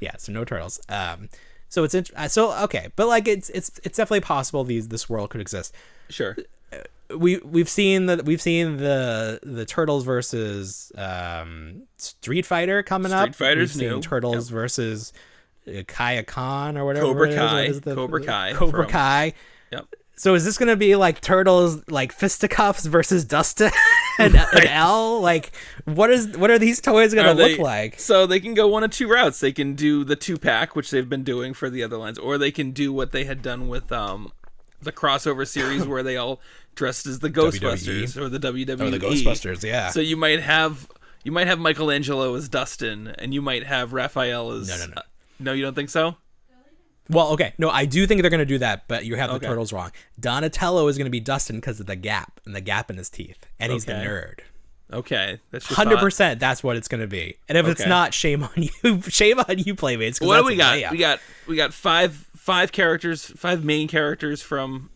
Yeah. So no Turtles. So it's okay, but like it's definitely possible this world could exist. Sure. We've seen the Turtles versus Street Fighter coming up. Street Fighter's We've seen new. Turtles versus Kaya Khan or whatever. Cobra it is. Kai. What is Cobra Kai. Yep. So is this going to be like Turtles like fisticuffs versus Dustin and L? Like what are these toys going to look like? So they can go one of two routes. They can do the 2-pack, which they've been doing for the other lines, or they can do what they had done with the crossover series where they all dressed as the Ghostbusters or the WWE. Oh, the Ghostbusters, yeah. So you might have Michelangelo as Dustin, and you might have Raphael as. No. No, you don't think so? Well, okay. No, I do think they're going to do that, but you have the Okay. Turtles wrong. Donatello is going to be Dustin because of the gap in his teeth, and he's the Okay. nerd. Okay, that's your 100%. That's what it's going to be. And if it's Okay. not, shame on you. Shame on you, Playmates. What do that's we got? way up. We got five characters, 5 main characters from.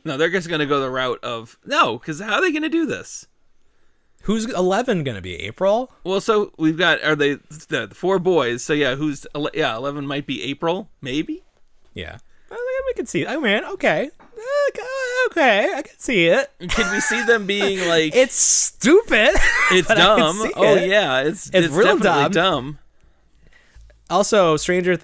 No, they're just going to go the route of because how are they going to do this? Who's 11 going to be? April? Well, so we've got the 4 boys. So yeah, 11 might be April, maybe. Yeah. We can see it. Oh, man. Okay. Okay. I can see it. Could we see them being like? It's stupid. It's but I can dumb. see Oh it. yeah, it's real definitely dumb. dumb. Also, so Stranger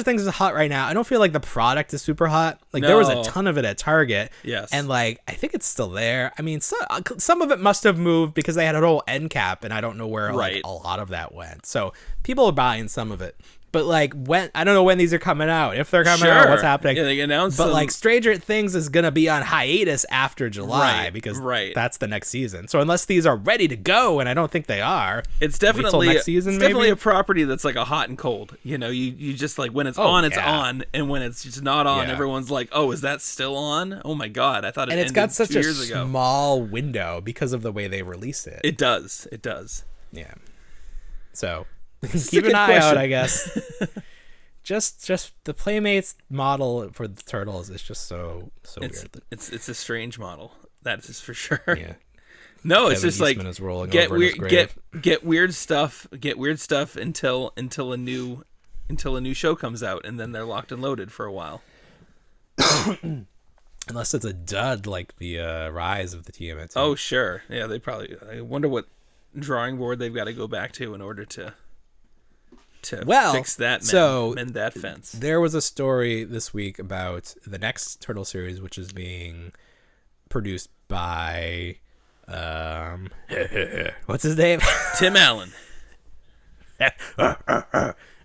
Things is hot right now. I don't feel like the product is super hot. Like there was a No. ton of it at Target. Yes. And like I think it's still there. I mean, some of it must have moved because they had a whole end cap, and I don't know where like Right. a lot of that went. So people are buying some of it. But like I don't know when these are coming out. If they're coming out, what's happening? Yeah, they announced. But them. like Stranger Things is gonna be on hiatus after July Right, because right. that's the next season. So unless these are ready to go, and I don't think they are, It's wait till definitely next season, it's definitely maybe? a property that's like a hot and cold. You know, you just like when it's Oh, on, it's yeah. on, and when it's just not on, Yeah. everyone's like, "Oh, is that still on? Oh my god, I thought it and it's ended got such 2 a years ago." small window because of the way they release it. It does. It does. Yeah. So a keep good an eye question. out, I guess. just the Playmates model for the Turtles is just so weird. It's a strange model. That is for sure. Yeah. No, it's Kevin just like Eastman is rolling get over in his weird, grave. get weird stuff until a new show comes out, and then they're locked and loaded for a while. Unless it's a dud like the Rise of the TMNT. Oh sure, yeah. They probably. I wonder what drawing board they've got to go back to in order to fix that. Mend that fence. There was a story this week about the next Turtle series, which is being produced by what's his name? Tim Allen.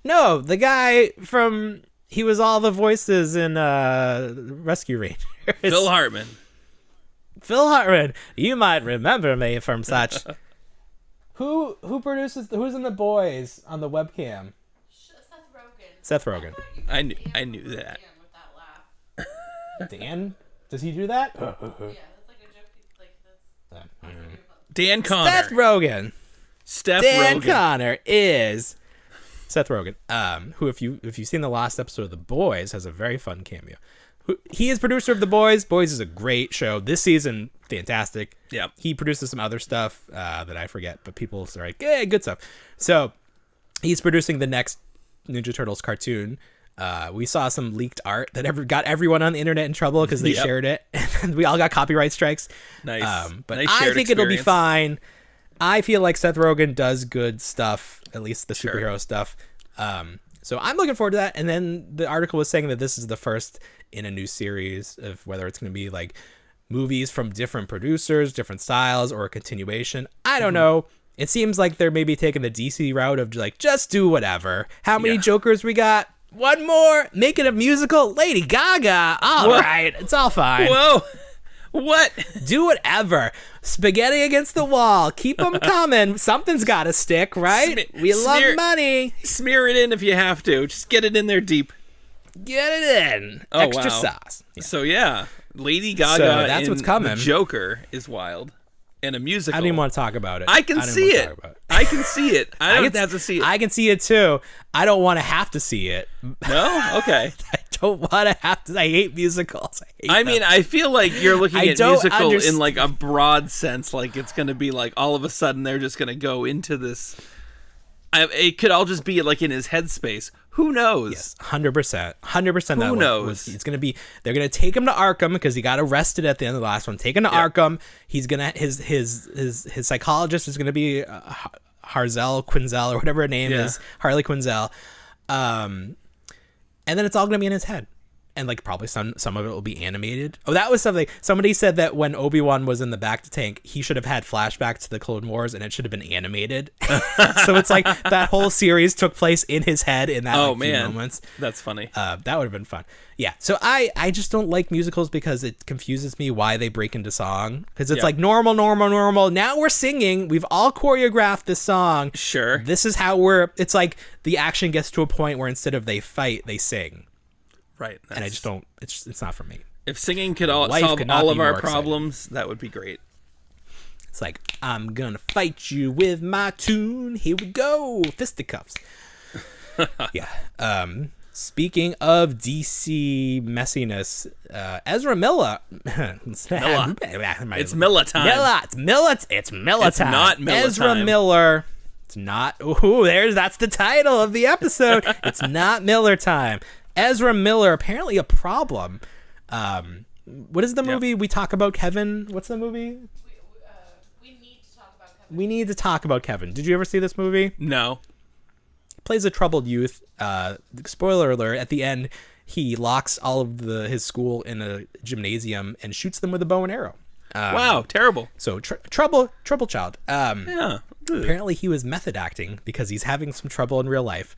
No, the guy from he was all the voices in Rescue Rangers. Phil Hartman. Phil Hartman. You might remember me from such. Who produces? Who's in The Boys on the webcam? Seth Rogen. I knew that. Dan? Does he do that? Dan Connor. Seth Rogen. Steph Dan Rogen. Connor is Seth Rogen. Who, if you've seen the last episode of The Boys, has a very fun cameo. He is producer of The Boys. Boys is a great show. This season, fantastic. Yep. He produces some other stuff that I forget, but people are like, hey, good stuff. So he's producing the next Ninja Turtles cartoon. We saw some leaked art that got everyone on the internet in trouble because they Yep. shared it. And we all got copyright strikes. Nice. But Nice I shared think it'll be experience. fine. I feel like Seth Rogen does good stuff, at least the superhero stuff. So I'm looking forward to that. And then the article was saying that this is the first in a new series of whether it's going to be like movies from different producers, different styles, or a continuation. I don't know. It seems like they're maybe taking the DC route of like, just do whatever. How many Yeah. Jokers we got? One more. Make it a musical. Lady Gaga. All Whoa. right. It's all fine. Whoa. What? Do whatever. Spaghetti against the wall. Keep them coming. Something's got to stick, right? We love money. Smear it in if you have to. Just get it in there deep. Get it in. Oh, Extra wow. sauce. Yeah. So yeah, Lady Gaga that's in what's coming. The Joker is wild. And a musical. I don't even want to talk about it. I can see it. I can see it. I don't have to see it. I can see it too. I don't want to have to see it. No? Okay. I don't want to have to. I hate musicals. I mean, I feel like you're looking at don't musical in like a broad sense. Like it's going to be like all of a sudden they're just going to go into this. It could all just be like in his headspace. Who knows? Yes, 100%. 100%. Who knows? It's gonna be. They're gonna take him to Arkham because he got arrested at the end of the last one. Take him to Arkham. He's gonna his psychologist is gonna be Quinzel or whatever her name is, Harley Quinzel. And then it's all gonna be in his head. And like probably some of it will be animated. Oh, that was something. Somebody said that when Obi-Wan was in the back to tank, he should have had flashbacks to the Clone Wars, and it should have been animated. So it's like that whole series took place in his head in that few moments. That's funny. That would have been fun. Yeah. So I just don't like musicals because it confuses me why they break into song. Because it's like normal. Now we're singing. We've all choreographed this song. Sure. This is how it's like the action gets to a point where instead of they fight, they sing. Right. And I just don't, it's not for me. If singing could solve all of our problems, that would be great. It's like, I'm gonna fight you with my tune. Here we go. Fisticuffs. Yeah. Speaking of DC messiness, Ezra Miller. It's Milla time. It's Milla time. Not Milla Ezra time. Miller. It's not. Ooh, that's the title of the episode. It's not Miller time. Ezra Miller, apparently a problem. What is the movie we talk about Kevin? What's the movie? We need to talk about Kevin. We need to talk about Kevin. Did you ever see this movie? No. He plays a troubled youth. Spoiler alert, at the end, he locks all of his school in a gymnasium and shoots them with a bow and arrow. Wow, terrible. So trouble child. Yeah. Apparently he was method acting because he's having some trouble in real life.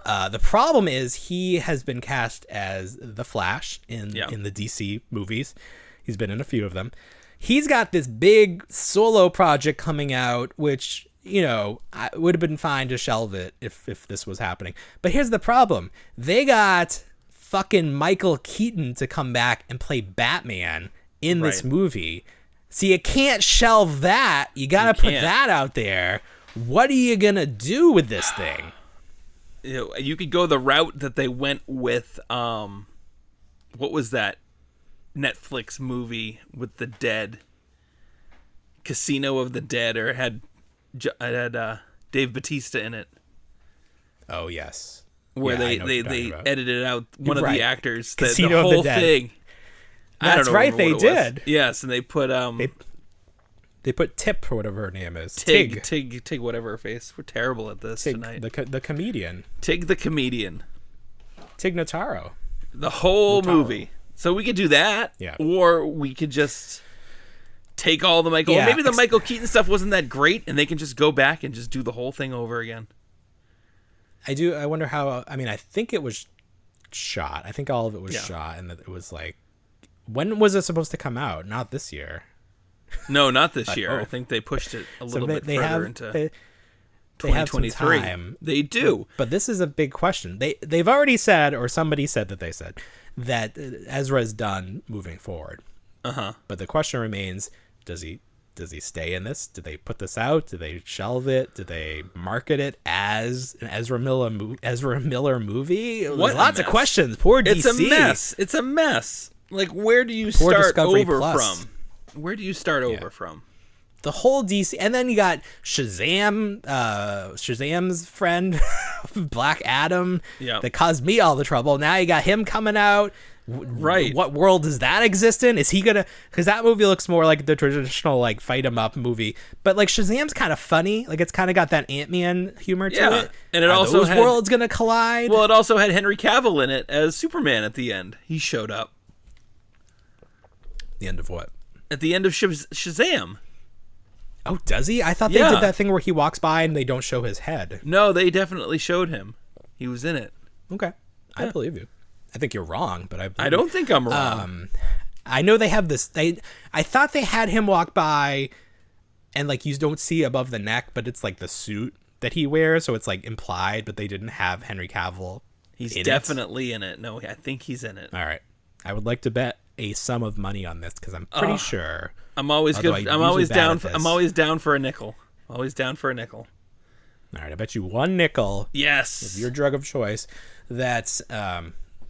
The problem is he has been cast as the Flash in the DC movies. He's been in a few of them. He's got this big solo project coming out, which, I would have been fine to shelve it if this was happening. But here's the problem. They got fucking Michael Keaton to come back and play Batman in this movie. So you can't shelve that. You got to put that out there. What are you going to do with this thing? You could go the route that they went with, what was that Netflix movie with the dead? Casino of the Dead, or it had Dave Bautista in it. Oh, yes. Where they edited out one of the actors. Casino the whole of the Dead. thing. That's right, they did. Yes, and they put they put Tip or whatever her name is. Tig, whatever her face. We're terrible at this tonight. The comedian. Tig the comedian. Tig Notaro. The whole movie. So we could do that. Yeah. Or we could just take all the Michael. Or maybe the Michael Keaton stuff wasn't that great, and they can just go back and just do the whole thing over again. I wonder how. I mean, I think it was shot. I think all of it was shot, and that it was like. When was it supposed to come out? Not this year. No, not this year. I think they pushed it a little bit further into 2023. They do. But this is a big question. They've already said, or somebody said that Ezra's done moving forward. Uh-huh. But the question remains, does he stay in this? Do they put this out? Do they shelve it? Do they market it as an Ezra Miller movie? Lots of questions. Poor DC. It's a mess. Like, where do you start over from? Where do you start over from? The whole DC, and then you got Shazam, Shazam's friend, Black Adam, that caused me all the trouble. Now you got him coming out. Right. What world does that exist in? Is he gonna? Because that movie looks more like the traditional like fight 'em up movie, but like Shazam's kind of funny. Like it's kind of got that Ant-Man humor to it. And it Are also those worlds gonna collide. Well, it also had Henry Cavill in it as Superman at the end. He showed up. The end of what? At the end of Shazam. Oh, does he? I thought they did that thing where he walks by and they don't show his head. No, they definitely showed him. He was in it. Okay. I believe you. I think you're wrong, but I don't think I'm wrong. I know they have this. I thought they had him walk by, and like you don't see above the neck, but it's like the suit that he wears, so it's like implied. But they didn't have Henry Cavill. He's definitely in it. No, I think he's in it. All right, I would like to bet a sum of money on this because I'm pretty sure. I'm always good. I'm always down. I'm always down for a nickel. Always down for a nickel. All right, I bet you one nickel. Yes, your drug of choice. That's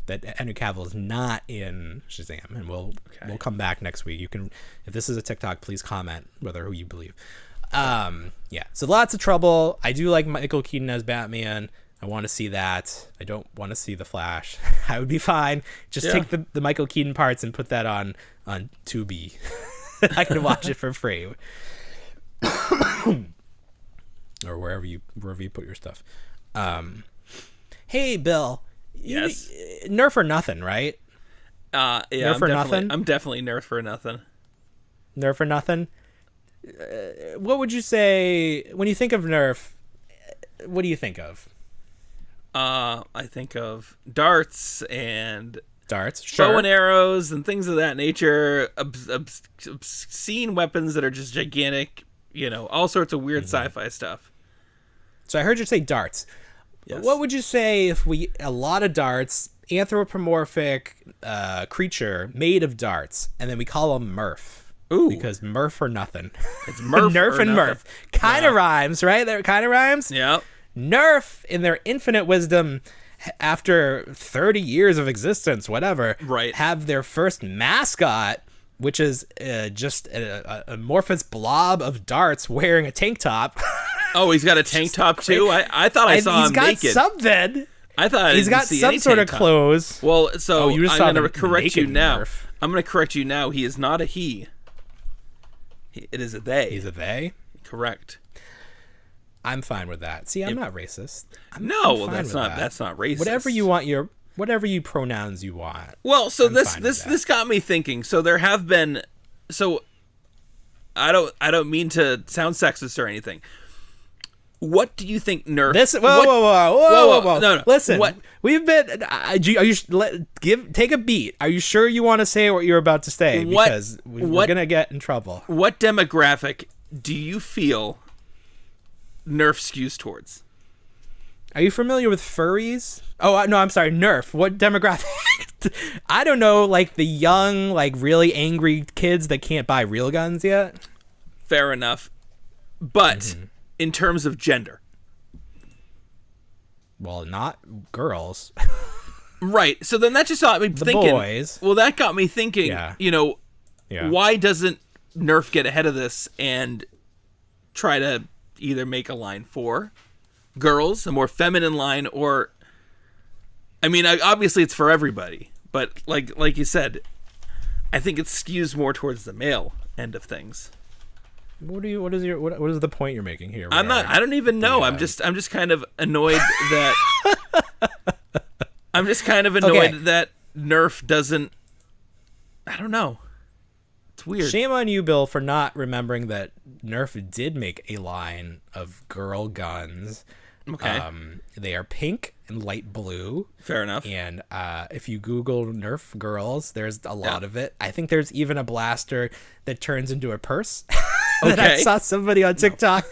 that Henry Cavill is not in Shazam, and we'll come back next week. You can, if this is a TikTok, please comment who you believe. Yeah, so lots of trouble. I do like Michael Keaton as Batman. I want to see that. I don't want to see the Flash. I would be fine. Just take the Michael Keaton parts and put that on Tubi. I can watch it for free, or wherever you put your stuff. Hey, Bill. Yes. Nerf or nothing, right? Yeah. Nerf or nothing? I'm definitely Nerf or nothing. Nerf or nothing? What would you say when you think of Nerf? What do you think of? I think of darts and sure. bow and arrows and things of that nature. Obscene weapons that are just gigantic. All sorts of weird sci-fi stuff. So I heard you say darts. Yes. What would you say if a lot of darts, anthropomorphic creature made of darts, and then we call him Murph? Ooh. Because Murph or nothing. It's Murph Nerf and nothing. Murph. Kind of rhymes, right? That kind of rhymes? Yeah. Nerf, in their infinite wisdom, after 30 years of existence, whatever, right, have their first mascot, which is just a amorphous blob of darts wearing a tank top. Oh, he's got a tank top too? I thought I saw him naked. He's got something. I thought he's got some sort of clothes. Well, so you just I'm going to correct you now. Nerf. I'm going to correct you now. He is not a he. It is a they. He's a they? Correct. I'm fine with that. See, I'm not racist. That's not racist. Whatever you want whatever you pronouns you want. Well, so this got me thinking. So there have been I don't mean to sound sexist or anything. What do you think Nerf? Whoa. No. Listen, we've been. Take a beat. Are you sure you want to say what you're about to say? Because we're gonna get in trouble. What demographic do you feel Nerf skews towards? Are you familiar with furries? Oh no, I'm sorry, Nerf. What demographic? I don't know. Like the young, like really angry kids that can't buy real guns yet. Fair enough, but. In terms of gender. Well, not girls. Right. So then that just got me thinking. Boys. Well, that got me thinking, Yeah. Why doesn't Nerf get ahead of this and try to either make a line for girls, a more feminine line, or... I mean, obviously it's for everybody, but like you said, I think it skews more towards the male end of things. What is the point you're making here? I don't even know. Yeah. I'm just kind of annoyed that that Nerf doesn't. I don't know. It's weird. Shame on you, Bill, for not remembering that Nerf did make a line of girl guns. Okay. They are pink and light blue. Fair enough. And if you Google Nerf girls, there's a lot of it. I think there's even a blaster that turns into a purse. That I saw somebody on TikTok.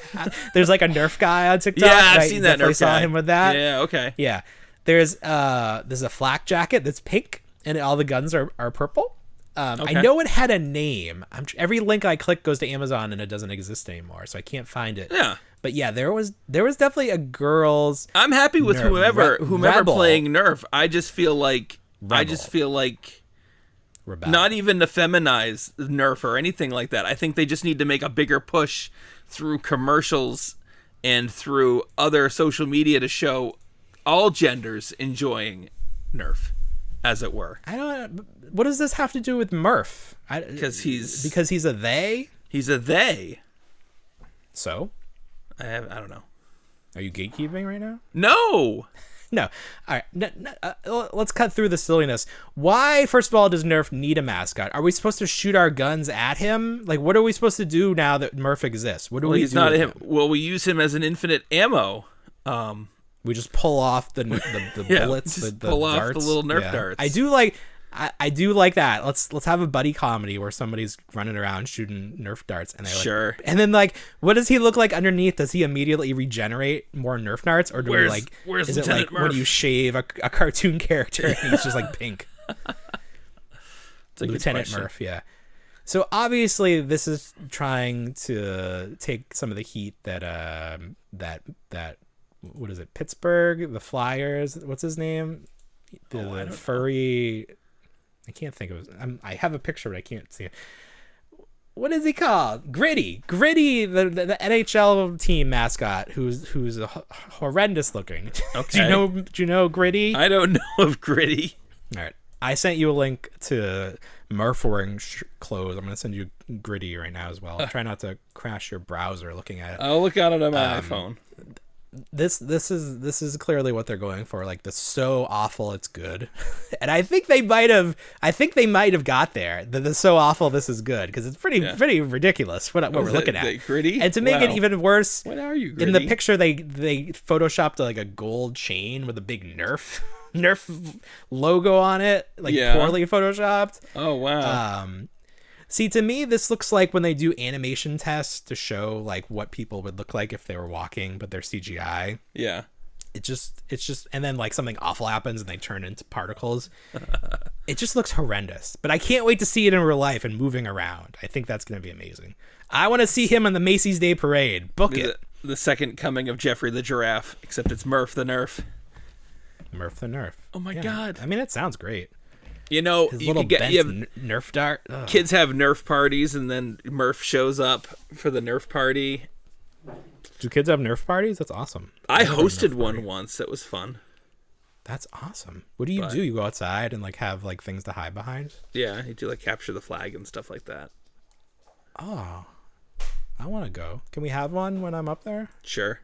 There's like a Nerf guy on TikTok. Yeah, I've seen that Nerf saw guy. him with that. Yeah, okay. Yeah. There's a flak jacket that's pink and all the guns are purple. Okay. I know it had a name. Every link I click goes to Amazon and it doesn't exist anymore, so I can't find it. Yeah. But yeah, there was definitely a girls. I'm happy with whoever Rebel. playing Nerf. I just feel like Rebel. Not even to feminize Nerf or anything like that. I think they just need to make a bigger push through commercials and through other social media to show all genders enjoying Nerf, as it were. What does this have to do with Murph? Because he's a they. He's a they. So, I don't know. Are you gatekeeping right now? No. No. All right. Let's cut through the silliness. Why, first of all, does Nerf need a mascot? Are we supposed to shoot our guns at him? Like, what are we supposed to do now that Murph exists? What do we do? He's not him. Well, we use him as an infinite ammo. We just pull off the bullets, just the pull off darts. the little Nerf darts. I do like I do like that. Let's have a buddy comedy where somebody's running around shooting Nerf darts, and Sure. and then like, what does he look like underneath? Does he immediately regenerate more Nerf darts, or do Where's is it Lieutenant like when Murph? you shave a cartoon character and he's just like pink? It's a good Lieutenant question. Murph, yeah. So obviously this is trying to take some of the heat that that what is it? Pittsburgh, the Flyers. What's his name? The furry. I can't think of it. I have a picture, but I can't see it. What is he called? Gritty, the NHL team mascot, who's horrendous looking. Okay. Do you know Gritty? I don't know of Gritty. All right, I sent you a link to Murph wearing clothes. I'm gonna send you Gritty right now as well. Try not to crash your browser looking at it. I'll look at it on my iPhone. This is clearly what they're going for, like the so awful it's good. And I think they might have got there. The so awful this is good, because it's pretty ridiculous what we're looking at. Gritty? And to make it even worse, What are you, Gritty? in the picture they photoshopped like a gold chain with a big Nerf logo on it, like poorly photoshopped. Oh wow. See, to me, this looks like when they do animation tests to show like what people would look like if they were walking, but they're CGI. Yeah. It's just, and then like something awful happens and they turn into particles. It just looks horrendous. But I can't wait to see it in real life and moving around. I think that's going to be amazing. I want to see him on the Macy's Day Parade. Book it. The second coming of Jeffrey the Giraffe, except it's Murph the Nerf. Murph the Nerf. Oh my God. I mean, it sounds great. You know, His you little could get bent Nerf dart. Ugh. kids have Nerf parties, and then Murph shows up for the Nerf party. Do kids have Nerf parties? That's awesome. I hosted one once. It was fun. That's awesome. What do you do? You go outside and like have like things to hide behind? Yeah, you do like capture the flag and stuff like that. Oh, I want to go. Can we have one when I'm up there? Sure.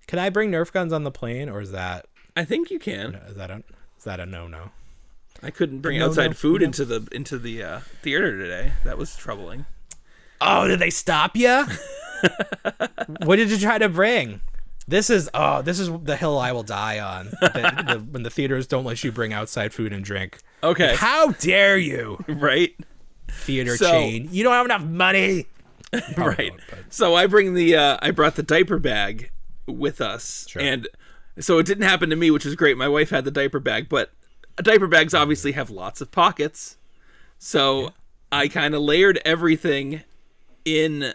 Can I bring Nerf guns on the plane, or is that I think you can. is that a no? I couldn't bring No, outside no, food no. into the theater today. That was troubling. Oh, did they stop you? What did you try to bring? This is the hill I will die on. When the theaters don't let you bring outside food and drink. Okay. How dare you, Right? theater chain? You don't have enough money. Right. don't, but- So I brought the diaper bag with us. Sure. And so it didn't happen to me, which was great. My wife had the diaper bag, but diaper bags obviously have lots of pockets. So I kind of layered everything in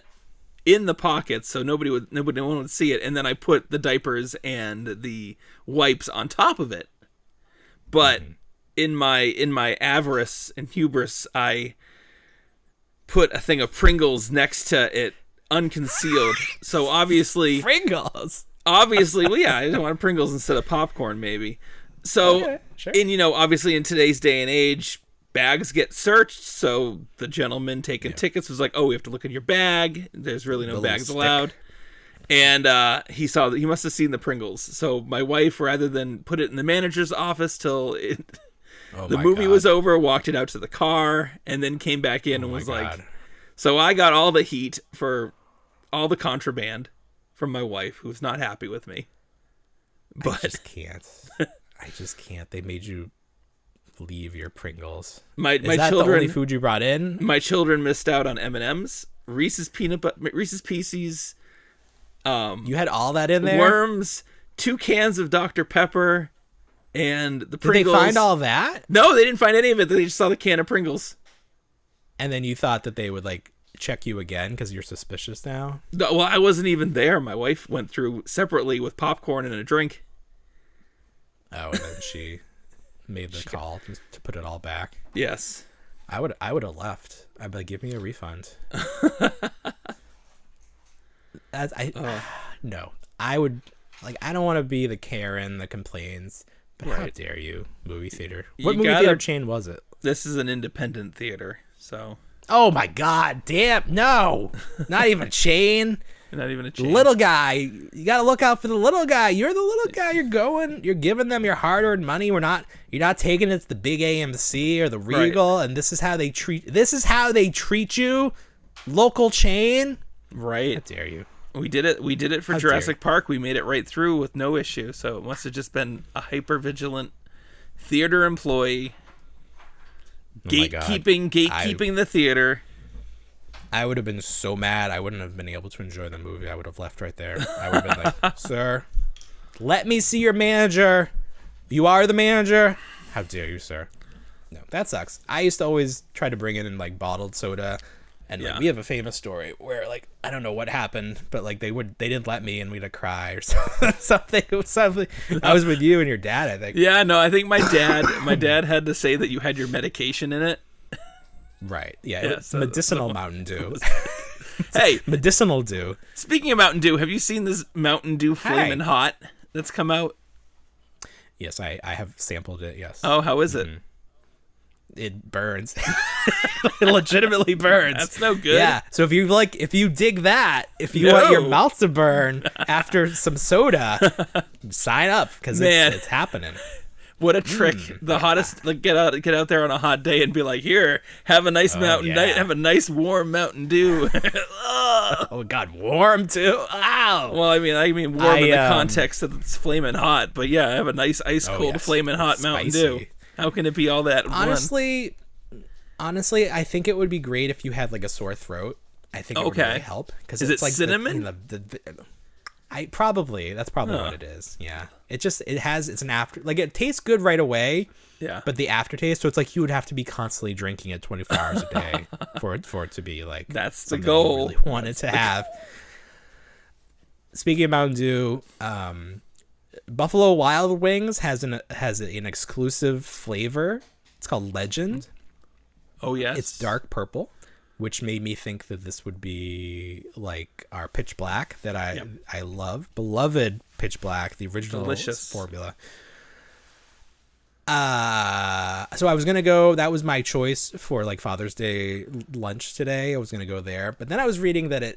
the pockets so nobody would see it, and then I put the diapers and the wipes on top of it. But in my avarice and hubris, I put a thing of Pringles next to it unconcealed. So obviously Pringles. well, yeah, I just wanted Pringles instead of popcorn, maybe. So, Okay, sure. and obviously in today's day and age, bags get searched. So the gentleman taking tickets was like, "Oh, we have to look in your bag. There's really no The bags little allowed." And he saw that he must have seen the Pringles. So my wife, rather than put it in the manager's office till the movie was over, walked it out to the car, and then came back in and was like, "So I got all the heat for all the contraband from my wife, who's not happy with me." But I just can't. They made you leave your Pringles. my Is that children, the only food you brought in? my children missed out on M&Ms, Reese's Reese's Pieces, You had all that in there? worms, 2 cans of Dr. Pepper, and the Did Pringles. they find all that? No, they didn't find any of it. They just saw the can of Pringles. And then you thought that they would like check you again because you're suspicious now? No, well, I wasn't even there. My wife went through separately with popcorn and a drink. Oh, and then she made the call to put it all back. Yes. I would have left. I'd be like, give me a refund. No. I would like. I don't want to be the Karen that complains. But how Right. dare you, movie theater? You What movie gotta- theater chain was it? This is an independent theater, so Oh my God! Damn! No, not even a chain. not even a chain. Little guy, you gotta look out for the little guy. You're the little guy. You're giving them your hard-earned money. You're not taking it to the big AMC or the Regal, and this is how they treat you. Local chain. Right. How dare you? We did it for How Jurassic Park. We made it right through with no issue. So it must have just been a hyper vigilant theater employee. Oh my God. Gatekeeping the theater. I would have been so mad. I wouldn't have been able to enjoy the movie. I would have left right there. I would have been like, sir, let me see your manager. You are the manager. How dare you, sir? No, that sucks. I used to always try to bring in like bottled soda. And like, we have a famous story where like, I don't know what happened, but like they didn't let me and we'd have cry or something. It was something. I was with you and your dad, I think. Yeah, no, I think my dad had to say that you had your medication in it. Right. Yeah. It's medicinal Mountain Dew. Hey, medicinal Dew. Speaking of Mountain Dew, have you seen this Mountain Dew Flamin' Hot that's come out? Yes, I have sampled it. Yes. Oh, how is it? It burns. It legitimately burns. That's no good. Yeah. So if you dig that, if you want your mouth to burn after some soda, sign up because it's happening. What a trick! The hottest, like get out there on a hot day and be like, here, have a nice have a nice warm Mountain Dew. Oh God, warm too. Ow. Well, I mean warm in the context that it's flaming hot, but yeah, have a nice ice cold flaming hot Mountain Dew. How can it be all that? Honestly, I think it would be great if you had like a sore throat. I think it would really help because it's like cinnamon. That's probably what it is. Yeah, it's an after, like it tastes good right away. Yeah, but the aftertaste, so it's like you would have to be constantly drinking it 24 hours a day for it to be like that's the goal. You really wanted to have. Speaking of Mountain Dew, Buffalo Wild Wings has an exclusive flavor. It's called Legend. Oh yes, it's dark purple, which made me think that this would be like our Pitch Black that I love, beloved Pitch Black, the original formula. So I was gonna go. That was my choice for like Father's Day lunch today. I was gonna go there, but then I was reading that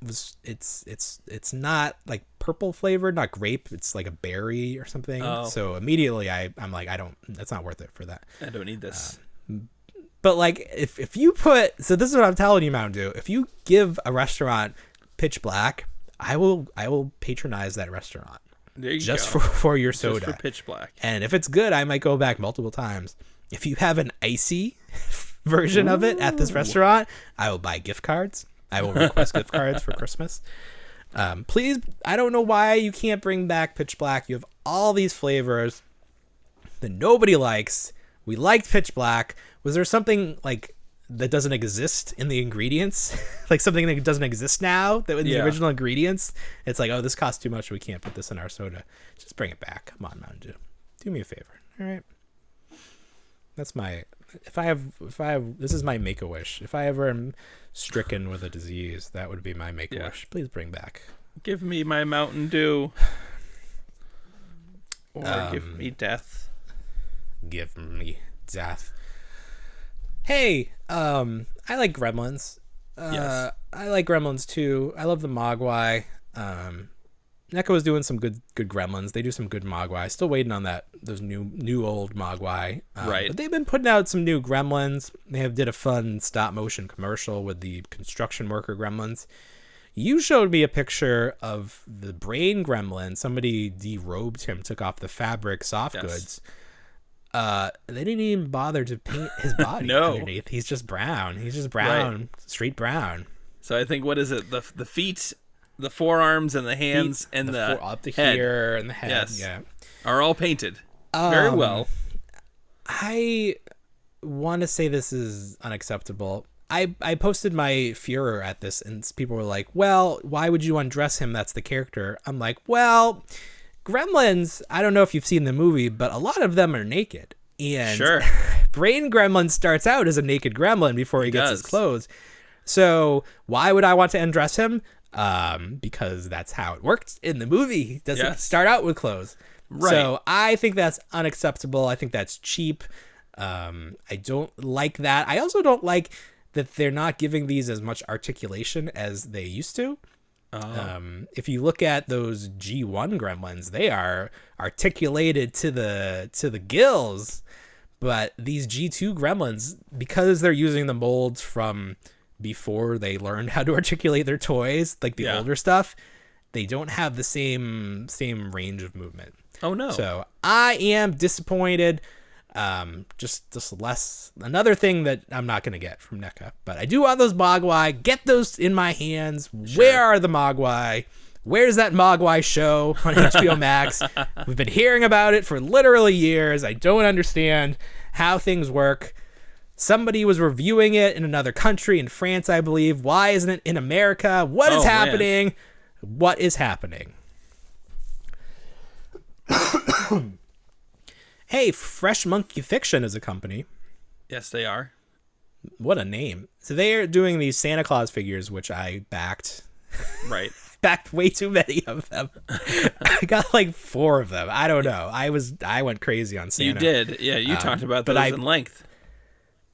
it's not like purple flavored, not grape. It's like a berry or something. Oh. So immediately I'm like, that's not worth it for that. I don't need this. But like if you put, so this is what I'm telling you, Mountain Dew. If you give a restaurant Pitch Black, I will patronize that restaurant. There you just go. for your soda. Just for Pitch Black. And if it's good, I might go back multiple times. If you have an icy version of it at this restaurant, I will buy gift cards. I will request gift cards for Christmas. Please, I don't know why you can't bring back Pitch Black. You have all these flavors that nobody likes. We liked Pitch Black. Was there something like that doesn't exist in the ingredients? Like something that doesn't exist now that in the original ingredients? It's like, oh, this costs too much. We can't put this in our soda. Just bring it back. Come on, Mountain Dew. Do me a favor. All right. That's my, if I have, this is my Make-A-Wish. If I ever am stricken with a disease, that would be my Make-A-Wish. Please bring back. Give me my Mountain Dew. Or give me death. Give me death. Hey, I like Gremlins. Yes. I like Gremlins too. I love the Mogwai. NECA was doing some good Gremlins. They do some good Mogwai. Still waiting on those new old Mogwai. Right. But they've been putting out some new Gremlins. They did a fun stop motion commercial with the construction worker Gremlins. You showed me a picture of the brain Gremlin. Somebody derobed him, took off the fabric soft goods. They didn't even bother to paint his body underneath. He's just brown. Right. Straight brown. So I think, what is it? The feet, the forearms, and the hands, and the up to head. Here and the head. Yes. Yeah, are all painted very well. I want to say this is unacceptable. I posted my furor at this, and people were like, well, why would you undress him? That's the character. I'm like, well, Gremlins, I don't know if you've seen the movie, but a lot of them are naked. And sure. Brain Gremlin starts out as a naked gremlin before he gets his clothes. So why would I want to undress him? Because that's how it worked in the movie. He doesn't start out with clothes. Right. So I think that's unacceptable. I think that's cheap. I don't like that. I also don't like that they're not giving these as much articulation as they used to. If you look at those G1 Gremlins, they are articulated to the gills, but these G2 Gremlins, because they're using the molds from before they learned how to articulate their toys, like the older stuff, they don't have the same range of movement. Oh no. So I am disappointed. Just less, another thing that I'm not going to get from NECA, but I do want those Mogwai. Get those in my hands. Sure. Where are the Mogwai? Where's that Mogwai show on HBO Max? We've been hearing about it for literally years. I don't understand how things work. Somebody was reviewing it in another country, in France, I believe. Why isn't it in America? What is happening? Man. What is happening? Hey, Fresh Monkey Fiction is a company. Yes, they are. What a name. So they are doing these Santa Claus figures, which I backed. Right. Backed way too many of them. I got like 4 of them. I don't know. I went crazy on Santa. You did. Yeah, you talked about those in length.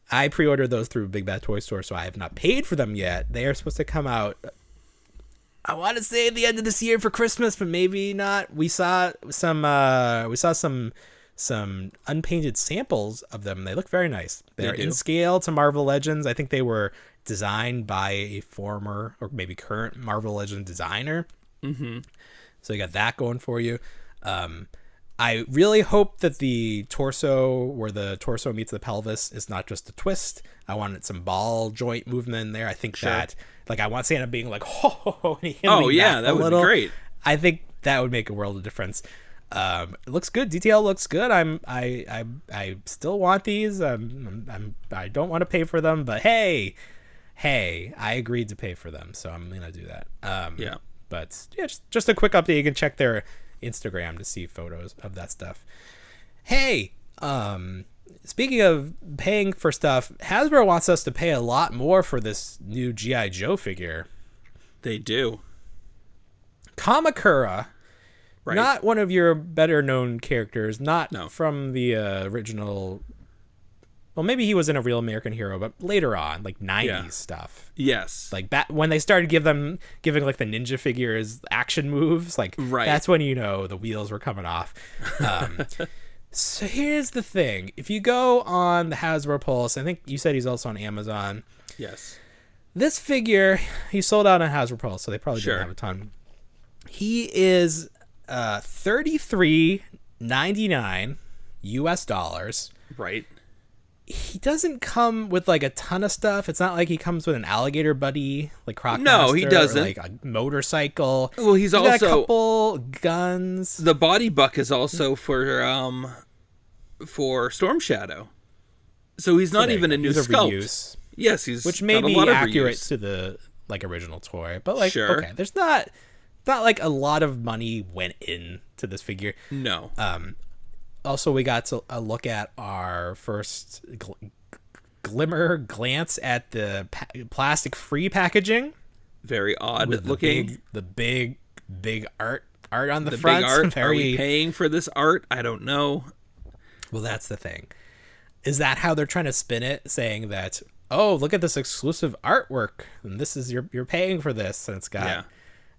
I pre-ordered those through Big Bad Toy Store, so I have not paid for them yet. They are supposed to come out, I want to say, at the end of this year for Christmas, but maybe not. We saw some unpainted samples of them. They look very nice. They're in scale to Marvel Legends. I think they were designed by a former or maybe current Marvel Legend designer. Mm-hmm. So you got that going for you. I really hope that the torso, where the torso meets the pelvis, is not just a twist. I wanted some ball joint movement in there. I think that, like, I want Santa being like, oh, yeah, that would be great. I think that would make a world of difference. It looks good. Detail looks good. I still want these. I don't want to pay for them, but hey, I agreed to pay for them, so I'm gonna do that. But yeah, just a quick update. You can check their Instagram to see photos of that stuff. Hey, speaking of paying for stuff, Hasbro wants us to pay a lot more for this new G.I. Joe figure. They do. Kamakura, right. Not one of your better known characters, not from the original. Well, maybe he was in A Real American Hero, but later on, like 90s stuff. Yes. Like when they started giving like the ninja figures action moves, like that's when the wheels were coming off. So here's the thing. If you go on the Hasbro Pulse, I think you said he's also on Amazon. Yes. This figure, he sold out on Hasbro Pulse, so they probably didn't have a ton. He is $33.99 US. Right. He doesn't come with like a ton of stuff. It's not like he comes with an alligator buddy, like Croc. No, he doesn't. Or like a motorcycle. Well, he's also got a couple guns. The body buck is also for Storm Shadow, so he's not even a new sculpt. Reuse. Yes, which may be accurate to the like original toy, but like okay, there's not like a lot of money went into this figure. No. Also, we got a look at our first glance at the plastic-free packaging. Very odd looking. The big art on the front. Big art. Are we paying for this art? I don't know. Well, that's the thing. Is that how they're trying to spin it, saying that, oh, look at this exclusive artwork, and this is you're paying for this, and it's got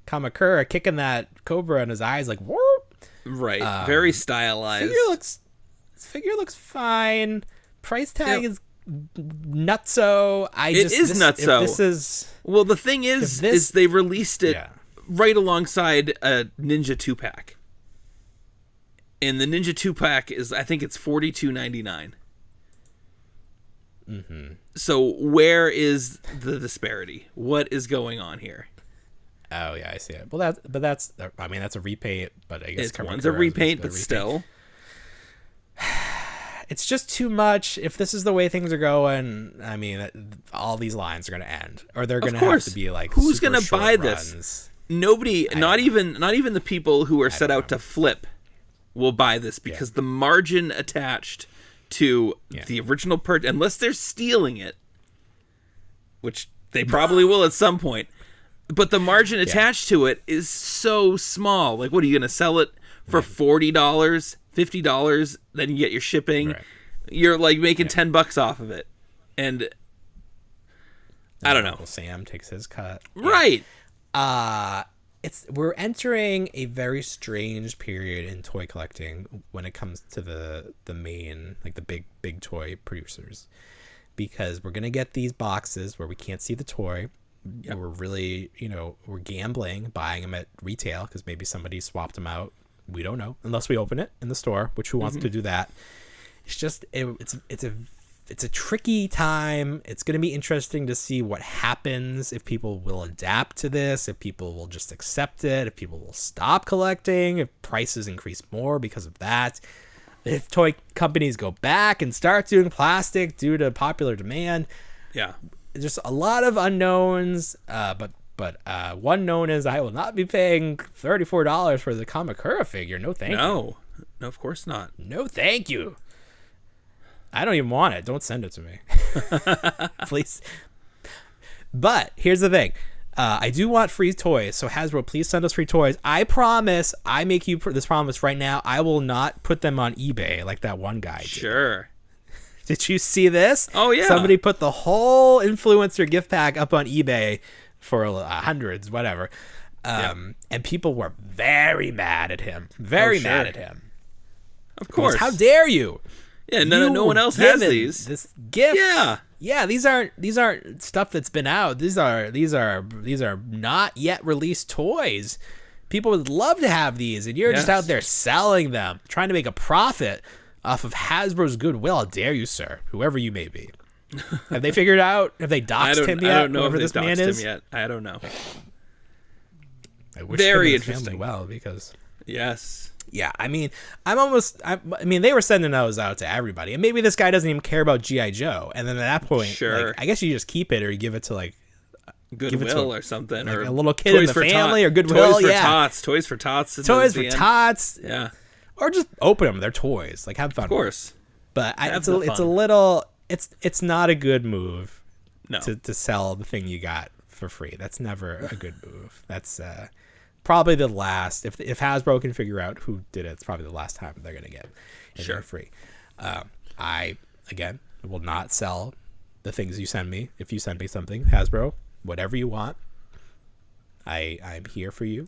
Kamakura kicking that cobra in his eyes, like whoop. Right, very stylized. Figure looks fine. Price tag is nutso. Well, the thing is they released it right alongside a Ninja 2-pack, and the Ninja 2-pack is, I think it's $42.99. Mm-hmm. So where is the disparity? What is going on here? Oh yeah, I see it. Well, that's a repaint, but I guess one's a repaint, but still, it's just too much. If this is the way things are going, I mean, all these lines are going to end, or they're going to have to be like, who's going to buy this? Nobody, not even the people who are set out to flip, will buy this because the margin attached to the original purchase, unless they're stealing it, which they probably will at some point. But the margin attached to it is so small. Like, what are you going to sell it for $40, $50? Then you get your shipping. Right. You're like making $10 off of it, and I don't know. Uncle Sam takes his cut. Right. We're entering a very strange period in toy collecting when it comes to the main, like the big toy producers, because we're gonna get these boxes where we can't see the toy. Yep. We're really, we're gambling, buying them at retail because maybe somebody swapped them out. We don't know unless we open it in the store, which who wants to do that? it's a tricky time. It's going to be interesting to see what happens, if people will adapt to this, if people will just accept it, if people will stop collecting, if prices increase more because of that, if toy companies go back and start doing plastic due to popular demand. Yeah. Just a lot of unknowns, but one known is I will not be paying $34 for the Kamakura figure. No, thank you. No, of course not. No, thank you. I don't even want it. Don't send it to me. Please. But here's the thing. I do want free toys. So Hasbro, please send us free toys. I promise, I make you this promise right now. I will not put them on eBay like that one guy did. Sure. Did you see this? Oh, yeah. Somebody put the whole influencer gift pack up on eBay for hundreds, whatever. And people were very mad at him. Very mad at him. Of course. How dare you? Yeah, no one else has these. This gift. Yeah. These aren't stuff that's been out. These are not yet released toys. People would love to have these, and you're just out there selling them, trying to make a profit off of Hasbro's goodwill. How dare you, sir? Whoever you may be. Have they figured out? Have they doxed him yet? I don't know whoever if this they've man doxed is him yet. I don't know. I wish Very him and his family interesting. well, because Yes. yeah, I mean, they were sending those out to everybody, and maybe this guy doesn't even care about G.I. Joe, and then at that point, Sure. I guess you just keep it or you give it to Goodwill or something, like or a little kid in the family, or Goodwill. Toys for tots. Toys for tots. Toys for tots. Yeah. Or just open them. They're toys. Like, have fun. Of course. But it's a little. It's not a good move. No. To sell the thing you got for free. That's never a good move. That's probably the last. If Hasbro can figure out who did it, it's probably the last time they're gonna get it for free. I will not sell the things you send me. If you send me something, Hasbro, whatever you want, I'm here for you.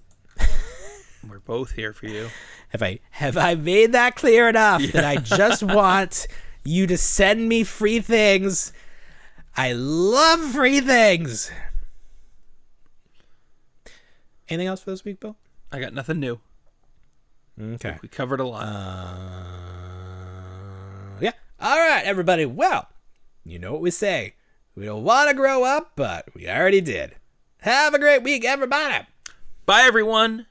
We're both here for you. Have I made that clear enough that I just want you to send me free things? I love free things. Anything else for this week, Bill? I got nothing new. Okay. We covered a lot. Yeah. All right, everybody. Well, you know what we say. We don't want to grow up, but we already did. Have a great week, everybody. Bye, everyone.